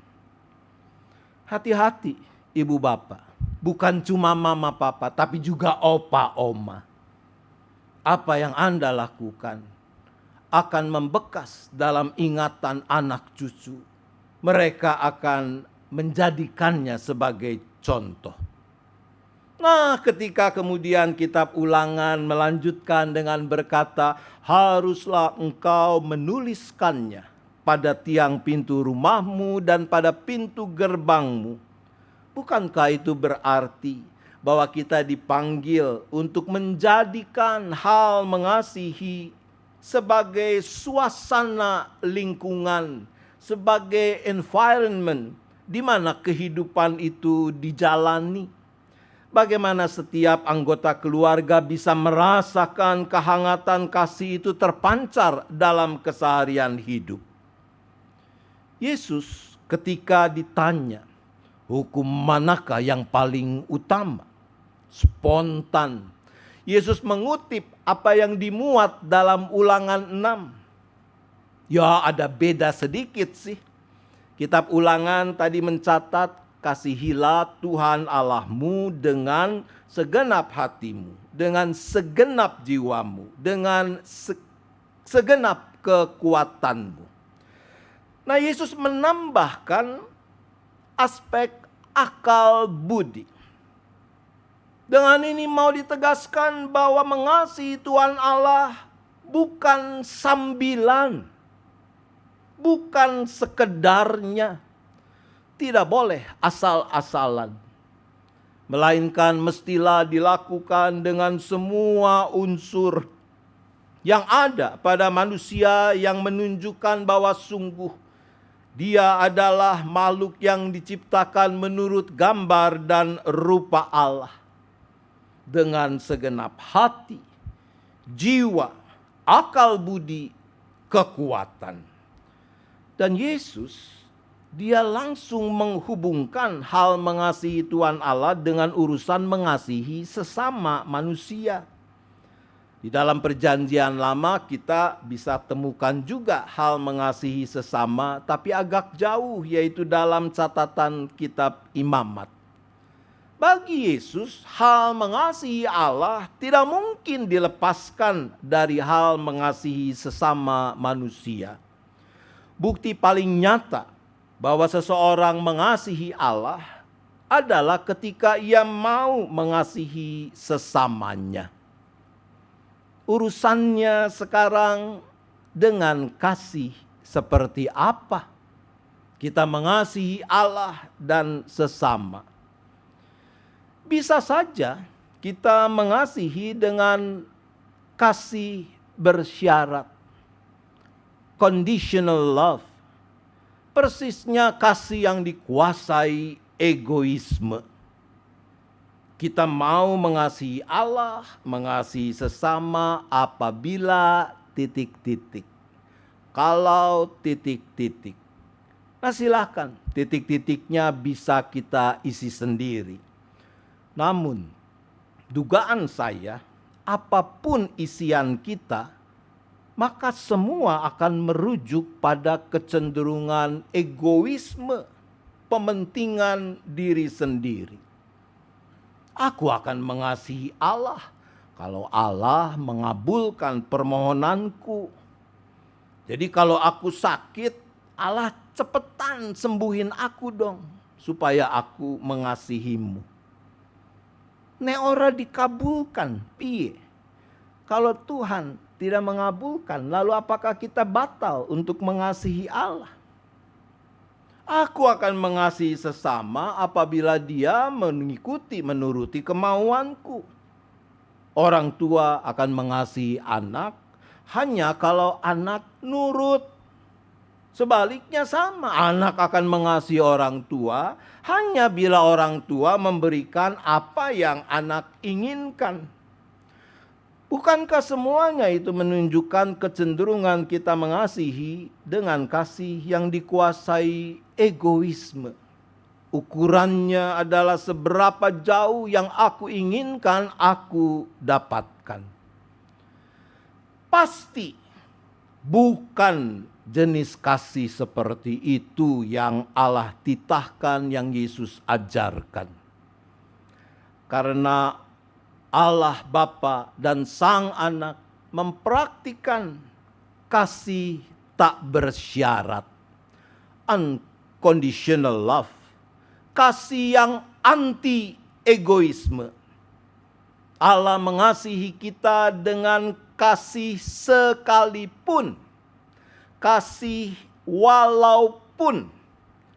Hati-hati ibu bapak, bukan cuma mama papa tapi juga opa oma. Apa yang Anda lakukan akan membekas dalam ingatan anak cucu. Mereka akan menjadikannya sebagai contoh. Nah, ketika kemudian kitab Ulangan melanjutkan dengan berkata, "Haruslah engkau menuliskannya pada tiang pintu rumahmu dan pada pintu gerbangmu." Bukankah itu berarti bahwa kita dipanggil untuk menjadikan hal mengasihi sebagai suasana lingkungan, sebagai environment di mana kehidupan itu dijalani? Bagaimana setiap anggota keluarga bisa merasakan kehangatan kasih itu terpancar dalam keseharian hidup? Yesus ketika ditanya, hukum manakah yang paling utama? Spontan, Yesus mengutip apa yang dimuat dalam Ulangan 6. Ya, ada beda sedikit sih. Kitab Ulangan tadi mencatat, "Kasihilah Tuhan Allahmu dengan segenap hatimu, dengan segenap jiwamu, dengan segenap kekuatanmu." Nah, Yesus menambahkan aspek akal budi. Dengan ini mau ditegaskan bahwa mengasihi Tuhan Allah bukan sambilan, bukan sekedarnya. Tidak boleh asal-asalan. Melainkan mestilah dilakukan dengan semua unsur yang ada pada manusia yang menunjukkan bahwa sungguh dia adalah makhluk yang diciptakan menurut gambar dan rupa Allah. Dengan segenap hati, jiwa, akal budi, kekuatan. Dan Yesus, dia langsung menghubungkan hal mengasihi Tuhan Allah dengan urusan mengasihi sesama manusia. Di dalam perjanjian lama kita bisa temukan juga hal mengasihi sesama, tapi agak jauh, yaitu dalam catatan kitab Imamat. Bagi Yesus, hal mengasihi Allah tidak mungkin dilepaskan dari hal mengasihi sesama manusia. Bukti paling nyata bahwa seseorang mengasihi Allah adalah ketika ia mau mengasihi sesamanya. Urusannya sekarang dengan kasih seperti apa kita mengasihi Allah dan sesama. Bisa saja kita mengasihi dengan kasih bersyarat, conditional love. Persisnya kasih yang dikuasai egoisme. Kita mau mengasihi Allah, mengasihi sesama apabila titik-titik. Kalau titik-titik. Nah silahkan, titik-titiknya bisa kita isi sendiri. Namun, dugaan saya, apapun isian kita, maka semua akan merujuk pada kecenderungan egoisme, pementingan diri sendiri. Aku akan mengasihi Allah kalau Allah mengabulkan permohonanku. Jadi kalau aku sakit, Allah cepetan sembuhin aku dong, supaya aku mengasihimu. Nek ora dikabulkan, piye? Kalau Tuhan tidak mengabulkan, lalu apakah kita batal untuk mengasihi Allah? Aku akan mengasihi sesama apabila dia menuruti kemauanku. Orang tua akan mengasihi anak hanya kalau anak nurut. Sebaliknya sama, anak akan mengasihi orang tua hanya bila orang tua memberikan apa yang anak inginkan. Bukankah semuanya itu menunjukkan kecenderungan kita mengasihi dengan kasih yang dikuasai egoisme? Ukurannya adalah seberapa jauh yang aku inginkan aku dapatkan. Pasti bukan jenis kasih seperti itu yang Allah titahkan, yang Yesus ajarkan. Karena Allah Bapa dan Sang Anak mempraktikkan kasih tak bersyarat, unconditional love, kasih yang anti egoisme. Allah mengasihi kita dengan kasih sekalipun, kasih walaupun,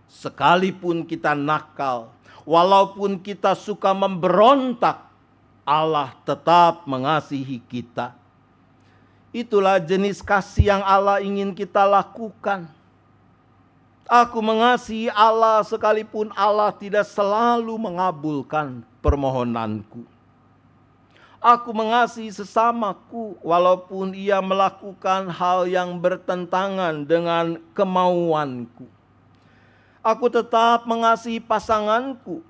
sekalipun kita nakal, walaupun kita suka memberontak, Allah tetap mengasihi kita. Itulah jenis kasih yang Allah ingin kita lakukan. Aku mengasihi Allah sekalipun Allah tidak selalu mengabulkan permohonanku. Aku mengasihi sesamaku walaupun ia melakukan hal yang bertentangan dengan kemauanku. Aku tetap mengasihi pasanganku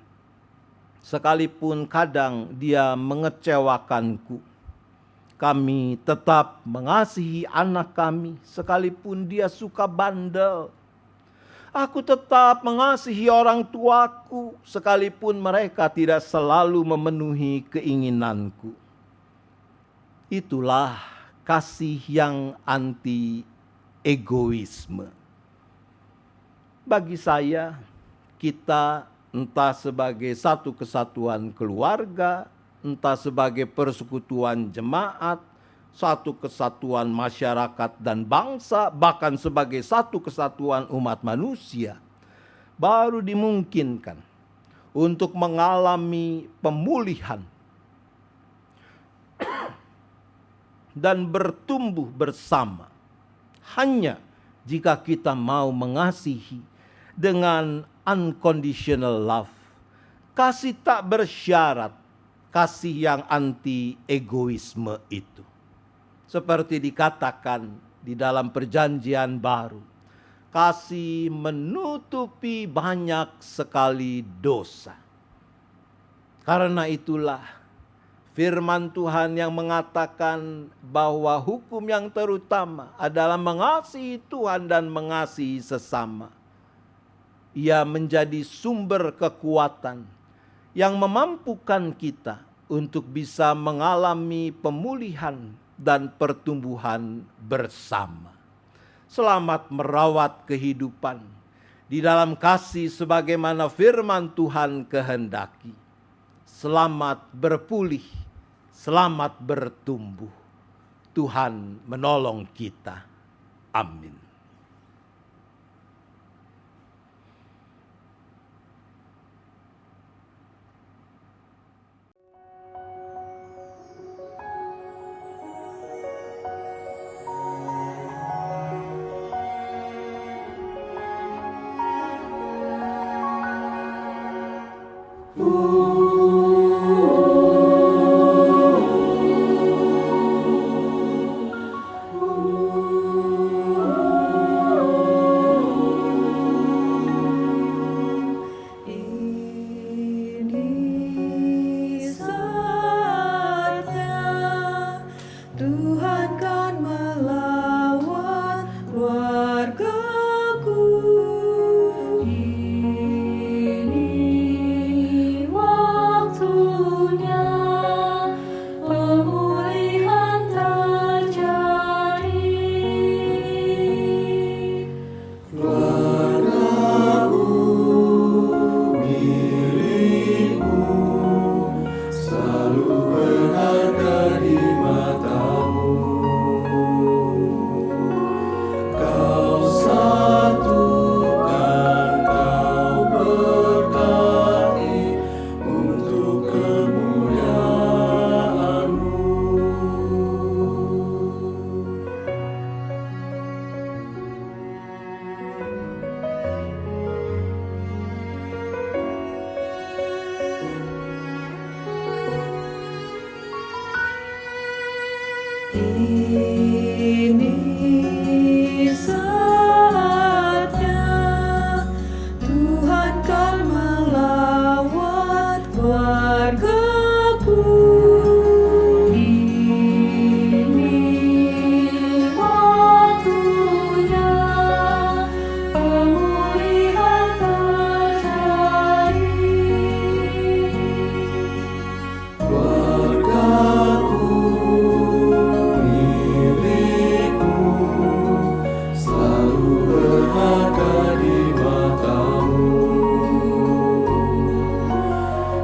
sekalipun kadang dia mengecewakanku. Kami tetap mengasihi anak kami sekalipun dia suka bandel. Aku tetap mengasihi orang tuaku sekalipun mereka tidak selalu memenuhi keinginanku. Itulah kasih yang anti egoisme. Bagi saya, kita entah sebagai satu kesatuan keluarga, entah sebagai persekutuan jemaat, satu kesatuan masyarakat dan bangsa, bahkan sebagai satu kesatuan umat manusia, baru dimungkinkan untuk mengalami pemulihan dan bertumbuh bersama hanya jika kita mau mengasihi dengan unconditional love, kasih tak bersyarat, kasih yang anti egoisme itu. Seperti dikatakan di dalam perjanjian baru, kasih menutupi banyak sekali dosa. Karena itulah firman Tuhan yang mengatakan bahwa hukum yang terutama adalah mengasihi Tuhan dan mengasihi sesama. Ia menjadi sumber kekuatan yang memampukan kita untuk bisa mengalami pemulihan dan pertumbuhan bersama. Selamat merawat kehidupan di dalam kasih sebagaimana firman Tuhan kehendaki. Selamat berpulih, selamat bertumbuh. Tuhan menolong kita. Amin. Tuhan kan melawat keluargaku. Ini waktunya pemulihan terjadi. Keluargaku milikmu, selalu berharga di matamu. Kau satukan, kau berkati untuk kemuliaan-Mu. Ini saatnya Tuhan kan melawat keluargaku. Ini waktunya pemulihan terjadi. Keluargaku milikmu, selalu berharga di matamu.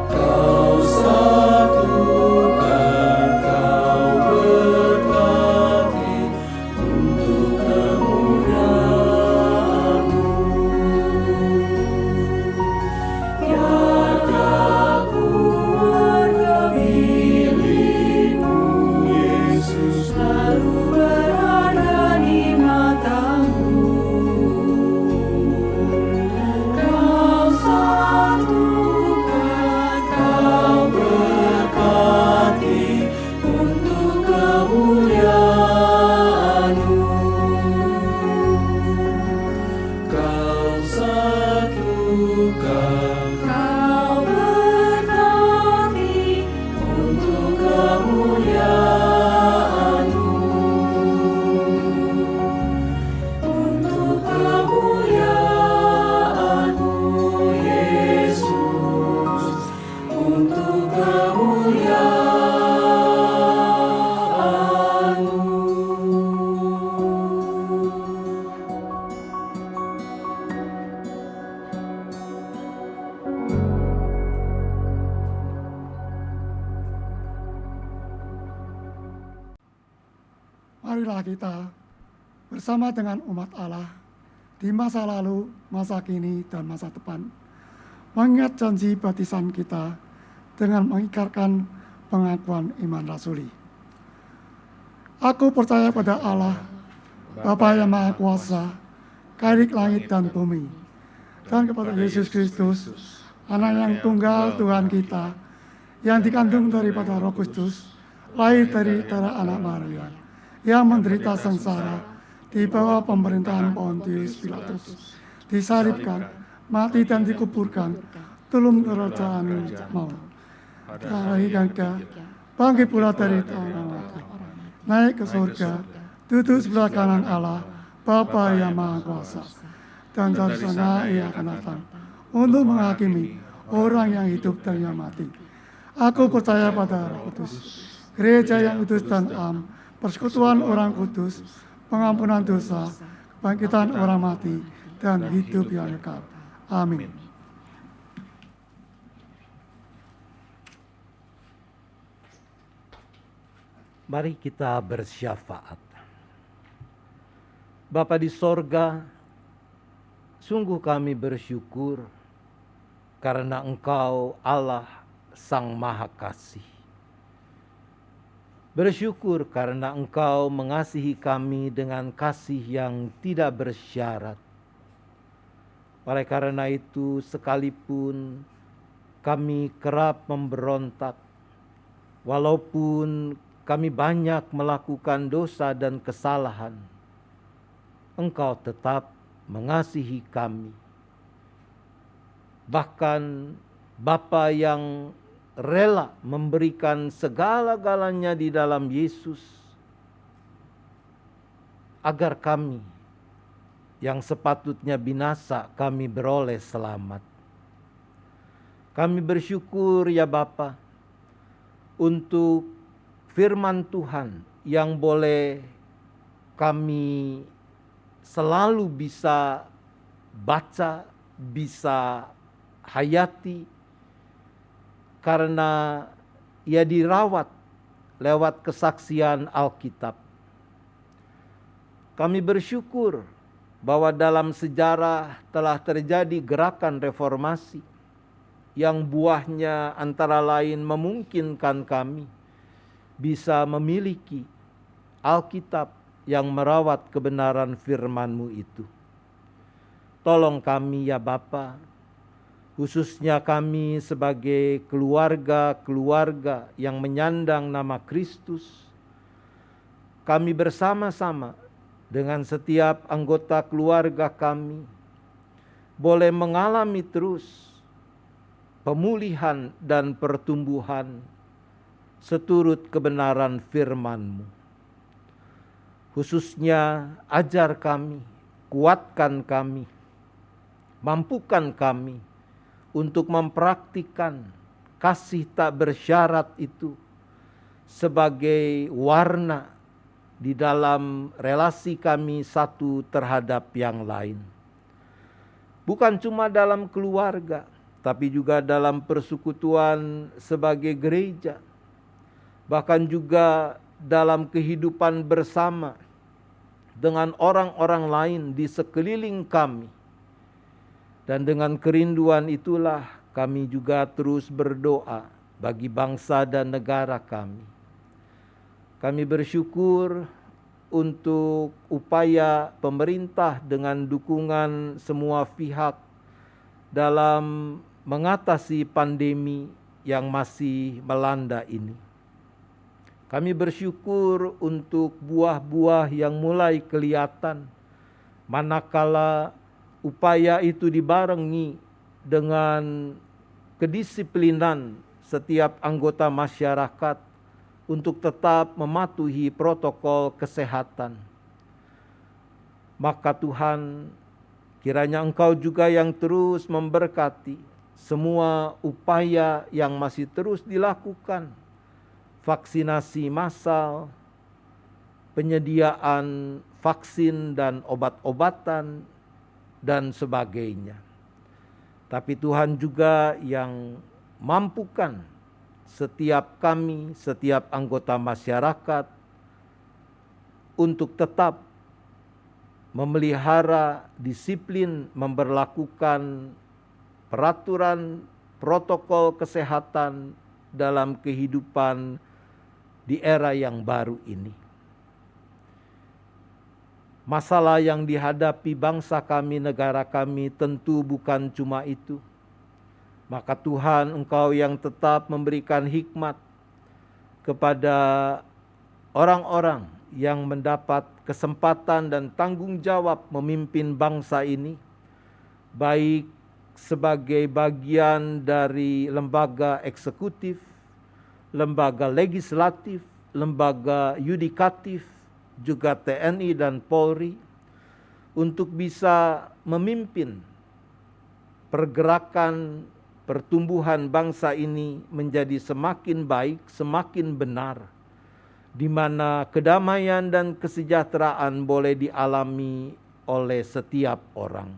Kau satukan, kau berkati untuk kemuliaan-Mu. Keluargaku milikmu, Yesus, Selalu berada di matamu. Kau satukan, kau berkati untuk kemuliaan-Mu. Kau satukan, kau berkati untuk kemuliaan-Mu. Untuk kemuliaan-Mu, Yesus. Untuk kemuliaan-Mu. Marilah kita bersama dengan umat Allah di masa lalu, masa kini, dan masa depan mengingat janji baptisan kita dengan mengikrarkan pengakuan iman rasuli. Aku percaya pada Allah, Bapa yang Maha Kuasa, Khalik langit dan bumi, dan kepada Yesus Kristus, Anak yang tunggal Tuhan kita, yang dikandung daripada Roh Kudus, lahir dari darah anak Maria, yang menderita sengsara di bawah pemerintahan Pontius Pilatus, disalibkan, mati dan dikuburkan, turun kerajaan maut, dari gangga, bangkit pula dari orang mati, naik ke surga, duduk sebelah kanan Allah, Bapa yang Maha Kuasa, dan dari sana Ia akan datang untuk menghakimi orang yang hidup dan yang mati. Aku percaya pada Roh Kudus, gereja yang kudus dan am, persekutuan orang kudus, pengampunan dosa, kebangkitan orang mati, dan hidup yang kekal. Amin. Mari kita bersyafaat. Bapa di sorga, sungguh kami bersyukur karena Engkau Allah Sang Maha Kasih. Bersyukur karena Engkau mengasihi kami dengan kasih yang tidak bersyarat. Oleh karena itu, sekalipun kami kerap memberontak, walaupun kami banyak melakukan dosa dan kesalahan, Engkau tetap mengasihi kami. Bahkan Bapa yang rela memberikan segala-galanya di dalam Yesus agar kami yang sepatutnya binasa kami beroleh selamat. Kami bersyukur ya Bapa untuk firman Tuhan yang boleh kami selalu bisa baca, bisa hayati, karena ia dirawat lewat kesaksian Alkitab. Kami bersyukur bahwa dalam sejarah telah terjadi gerakan reformasi yang buahnya antara lain memungkinkan kami bisa memiliki Alkitab yang merawat kebenaran firman-Mu itu. Tolong kami ya Bapa, khususnya kami sebagai keluarga-keluarga yang menyandang nama Kristus, kami bersama-sama dengan setiap anggota keluarga kami boleh mengalami terus pemulihan dan pertumbuhan seturut kebenaran firman-Mu. Khususnya ajar kami, kuatkan kami, mampukan kami untuk mempraktikkan kasih tak bersyarat itu sebagai warna di dalam relasi kami satu terhadap yang lain. Bukan cuma dalam keluarga, tapi juga dalam persekutuan sebagai gereja, bahkan juga dalam kehidupan bersama dengan orang-orang lain di sekeliling kami. Dan dengan kerinduan itulah kami juga terus berdoa bagi bangsa dan negara kami. Kami bersyukur untuk upaya pemerintah dengan dukungan semua pihak dalam mengatasi pandemi yang masih melanda ini. Kami bersyukur untuk buah-buah yang mulai kelihatan, manakala upaya itu dibarengi dengan kedisiplinan setiap anggota masyarakat untuk tetap mematuhi protokol kesehatan. Maka Tuhan, kiranya Engkau juga yang terus memberkati semua upaya yang masih terus dilakukan, vaksinasi massal, penyediaan vaksin dan obat-obatan, dan sebagainya. Tapi Tuhan juga yang mampukan setiap kami, setiap anggota masyarakat untuk tetap memelihara disiplin memberlakukan peraturan protokol kesehatan dalam kehidupan di era yang baru ini. Masalah yang dihadapi bangsa kami, negara kami tentu bukan cuma itu. Maka Tuhan, Engkau yang tetap memberikan hikmat kepada orang-orang yang mendapat kesempatan dan tanggung jawab memimpin bangsa ini, baik sebagai bagian dari lembaga eksekutif, lembaga legislatif, lembaga yudikatif, juga TNI dan Polri, untuk bisa memimpin pergerakan pertumbuhan bangsa ini menjadi semakin baik, semakin benar, di mana kedamaian dan kesejahteraan boleh dialami oleh setiap orang.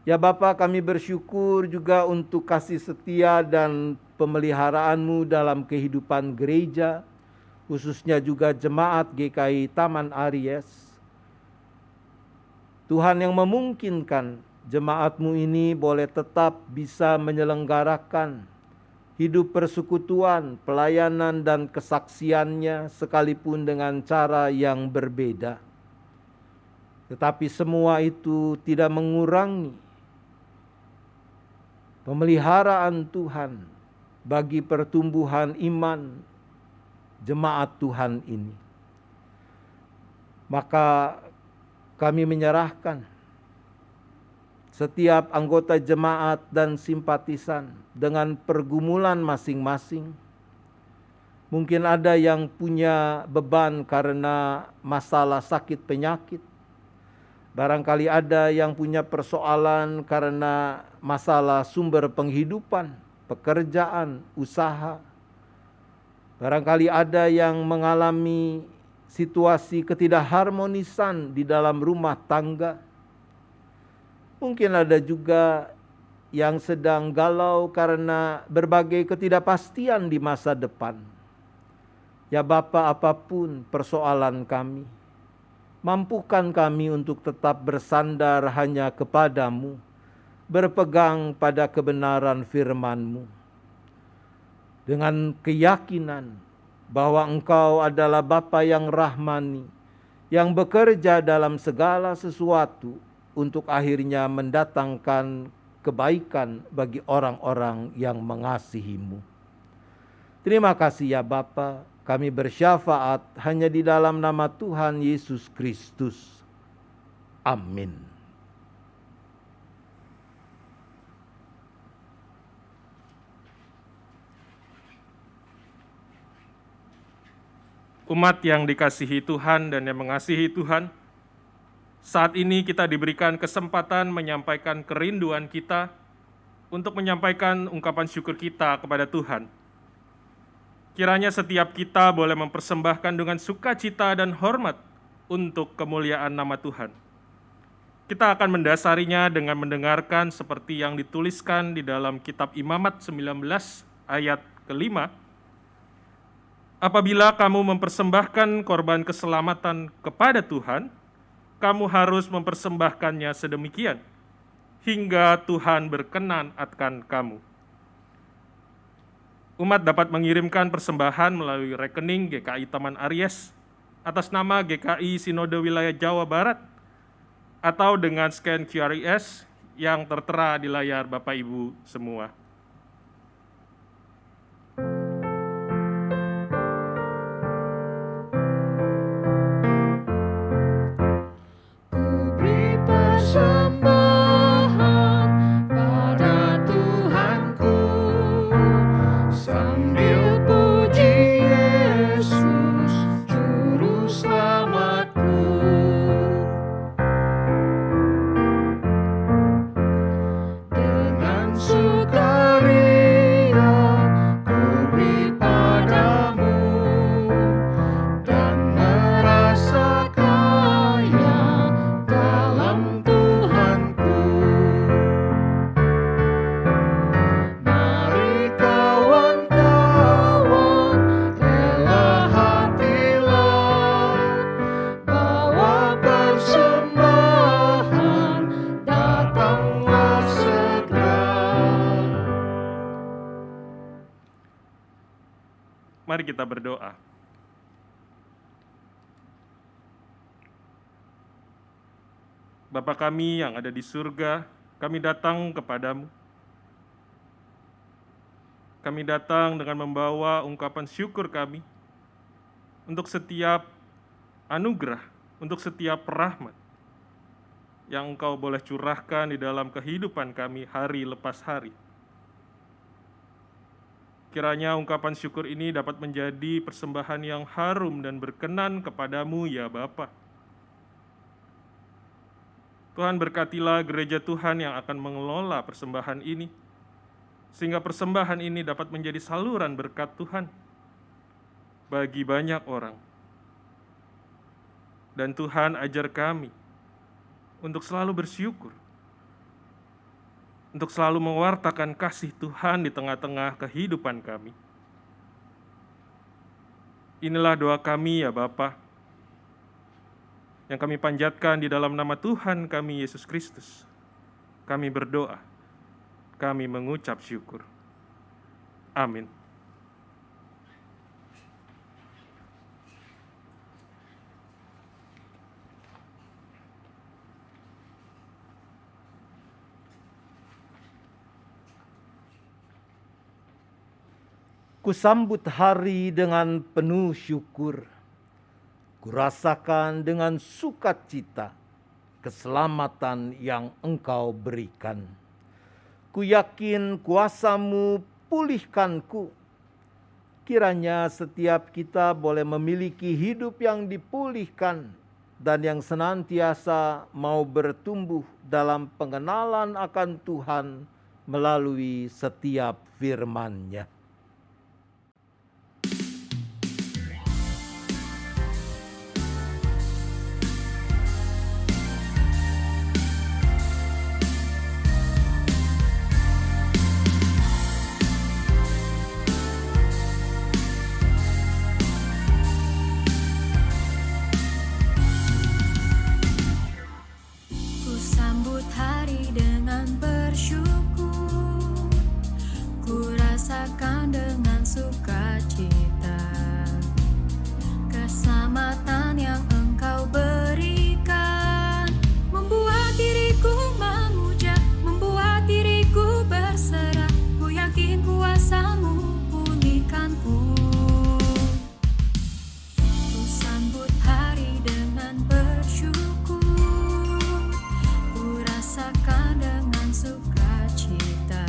Ya Bapa, kami bersyukur juga untuk kasih setia dan pemeliharaan-Mu dalam kehidupan gereja, khususnya juga jemaat GKI Taman Aries. Tuhan yang memungkinkan jemaat-Mu ini boleh tetap bisa menyelenggarakan hidup persekutuan, pelayanan dan kesaksiannya sekalipun dengan cara yang berbeda. Tetapi semua itu tidak mengurangi pemeliharaan Tuhan bagi pertumbuhan iman jemaat Tuhan ini. Maka kami menyerahkan setiap anggota jemaat dan simpatisan dengan pergumulan masing-masing, Mungkin ada yang punya beban karena masalah sakit penyakit. Barangkali ada yang punya persoalan karena masalah sumber penghidupan, pekerjaan, usaha. Barangkali ada yang mengalami situasi ketidakharmonisan di dalam rumah tangga. Mungkin ada juga yang sedang galau karena berbagai ketidakpastian di masa depan. Ya Bapa, apapun persoalan kami, mampukan kami untuk tetap bersandar hanya kepadamu, berpegang pada kebenaran firman-Mu. Dengan keyakinan bahwa Engkau adalah Bapa yang rahmani, yang bekerja dalam segala sesuatu untuk akhirnya mendatangkan kebaikan bagi orang-orang yang mengasihi-Mu. Terima kasih ya Bapa, kami bersyafaat hanya di dalam nama Tuhan Yesus Kristus. Amin. Umat yang dikasihi Tuhan dan yang mengasihi Tuhan, saat ini kita diberikan kesempatan menyampaikan kerinduan kita untuk menyampaikan ungkapan syukur kita kepada Tuhan. Kiranya setiap kita boleh mempersembahkan dengan sukacita dan hormat untuk kemuliaan nama Tuhan. Kita akan mendasarinya dengan mendengarkan seperti yang dituliskan di dalam kitab Imamat 19 ayat ke-5. Apabila kamu mempersembahkan korban keselamatan kepada Tuhan, kamu harus mempersembahkannya sedemikian, hingga Tuhan berkenan akan kamu. Umat dapat mengirimkan persembahan melalui rekening GKI Taman Aries atas nama GKI Sinode Wilayah Jawa Barat atau dengan scan QRIS yang tertera di layar Bapak Ibu semua. Mari kita berdoa. Bapa kami yang ada di surga, kami datang kepadamu. Kami datang dengan membawa ungkapan syukur kami untuk setiap anugerah, untuk setiap rahmat yang Engkau boleh curahkan di dalam kehidupan kami hari lepas hari. Kiranya ungkapan syukur ini dapat menjadi persembahan yang harum dan berkenan kepadamu ya Bapa. Tuhan berkatilah gereja Tuhan yang akan mengelola persembahan ini, sehingga persembahan ini dapat menjadi saluran berkat Tuhan bagi banyak orang. Dan Tuhan ajar kami untuk selalu bersyukur, untuk selalu mewartakan kasih Tuhan di tengah-tengah kehidupan kami. Inilah doa kami ya Bapa, yang kami panjatkan di dalam nama Tuhan kami Yesus Kristus. Kami berdoa, kami mengucap syukur. Amin. Kusambut hari dengan penuh syukur. Kurasakan dengan sukacita keselamatan yang Engkau berikan. Ku yakin kuasa-Mu pulihkanku. Kiranya setiap kita boleh memiliki hidup yang dipulihkan dan yang senantiasa mau bertumbuh dalam pengenalan akan Tuhan melalui setiap firman-Nya. Ku sambut hari dengan bersyukur, ku rasakan dengan sukacita keselamatan yang Engkau berikan, membuat diriku memuja, membuat diriku berserah. Ku yakin kuasa-Mu pulihkanku. Ku sambut hari dengan bersyukur, rasakan dengan sukacita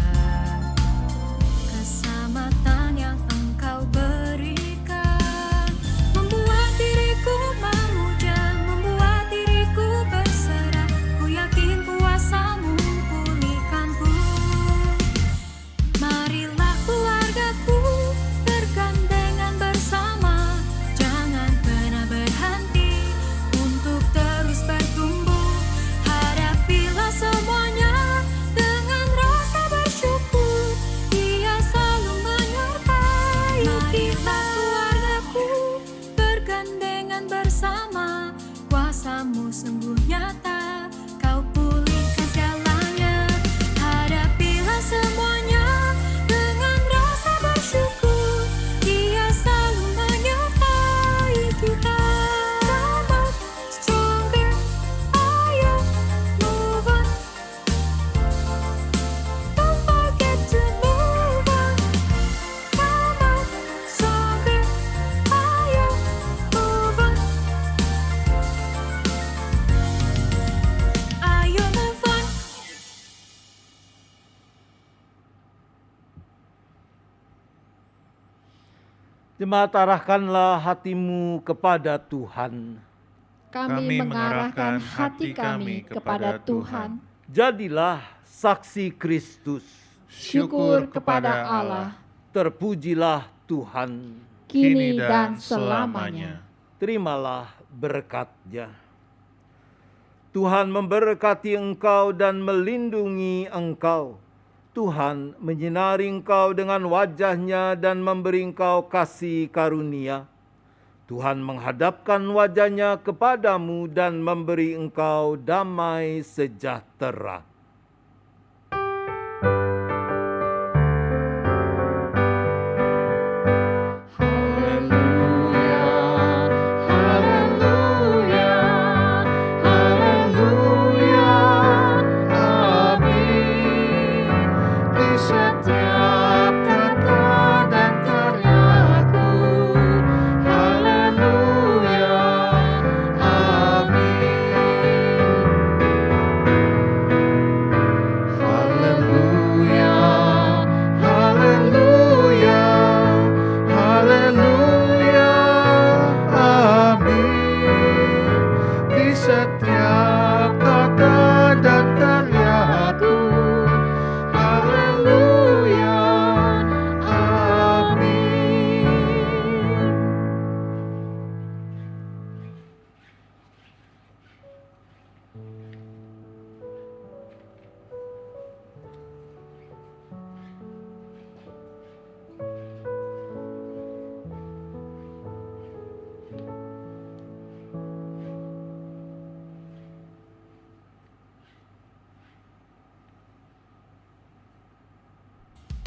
keselamatan yang Engkau berikan, membuat diriku memuja, membuat diriku berserah. Ku yakin kuasa-Mu pulihkanku. Marilah keluargaku bergandengan bersama, jangan pernah berhenti untuk terus bertumbuh. Hadapilah semuanya dengan rasa bersyukur, Dia selalu menyertai kita. Keluargaku bergandengan bersama, kuasa-Mu sungguh nyata, Kau pulihkan segalanya. Hadapilah semuanya dengan rasa bersyukur, Dia selalu menyertai kita. Come on, stronger, ayo move on. Don't forget to move on. Come on, stronger, ayo move on. Ayo move on. Jemaat, arahkanlah hatimu kepada Tuhan. Kami mengarahkan hati kami kepada Tuhan. Jadilah saksi Kristus. Syukur kepada Allah, Terpujilah Tuhan. kini dan selamanya. Terimalah berkat-Nya. Tuhan memberkati engkau dan melindungi engkau. Tuhan menyinari engkau dengan wajah-Nya dan memberi engkau kasih karunia. Tuhan menghadapkan wajah-Nya kepadamu dan memberi engkau damai sejahtera.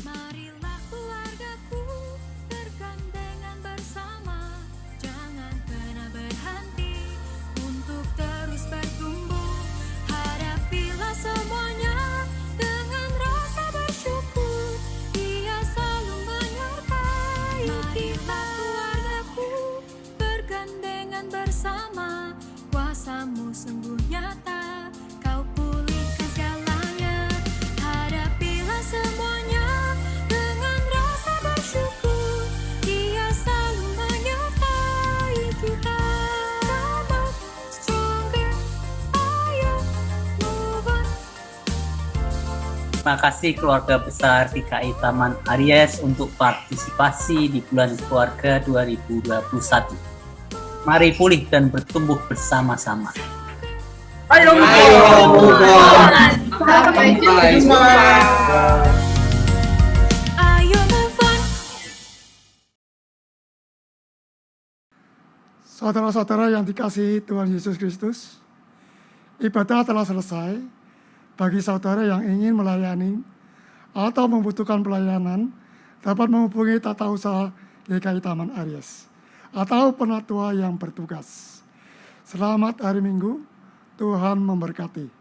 Marilah keluargaku bergandengan bersama, jangan pernah berhenti untuk terus bertumbuh. Hadapilah semuanya dengan rasa bersyukur, Dia selalu menyertai kita. Keluargaku bergandengan bersama, kuasa-Mu sungguh nyata, Kau pulihkan segalanya. Hadapilah semuanya dengan rasa bersyukur, Terima kasih keluarga besar GKI Taman Aries untuk partisipasi di Bulan Keluarga 2021. Mari pulih dan bertumbuh bersama-sama. Ayo, Sampai jumpa. Saudara-saudara yang dikasihi Tuhan Yesus Kristus, ibadah telah selesai. Bagi saudara yang ingin melayani atau membutuhkan pelayanan, dapat menghubungi tata usaha GKI Taman Aries atau penatua yang bertugas. Selamat hari Minggu, Tuhan memberkati.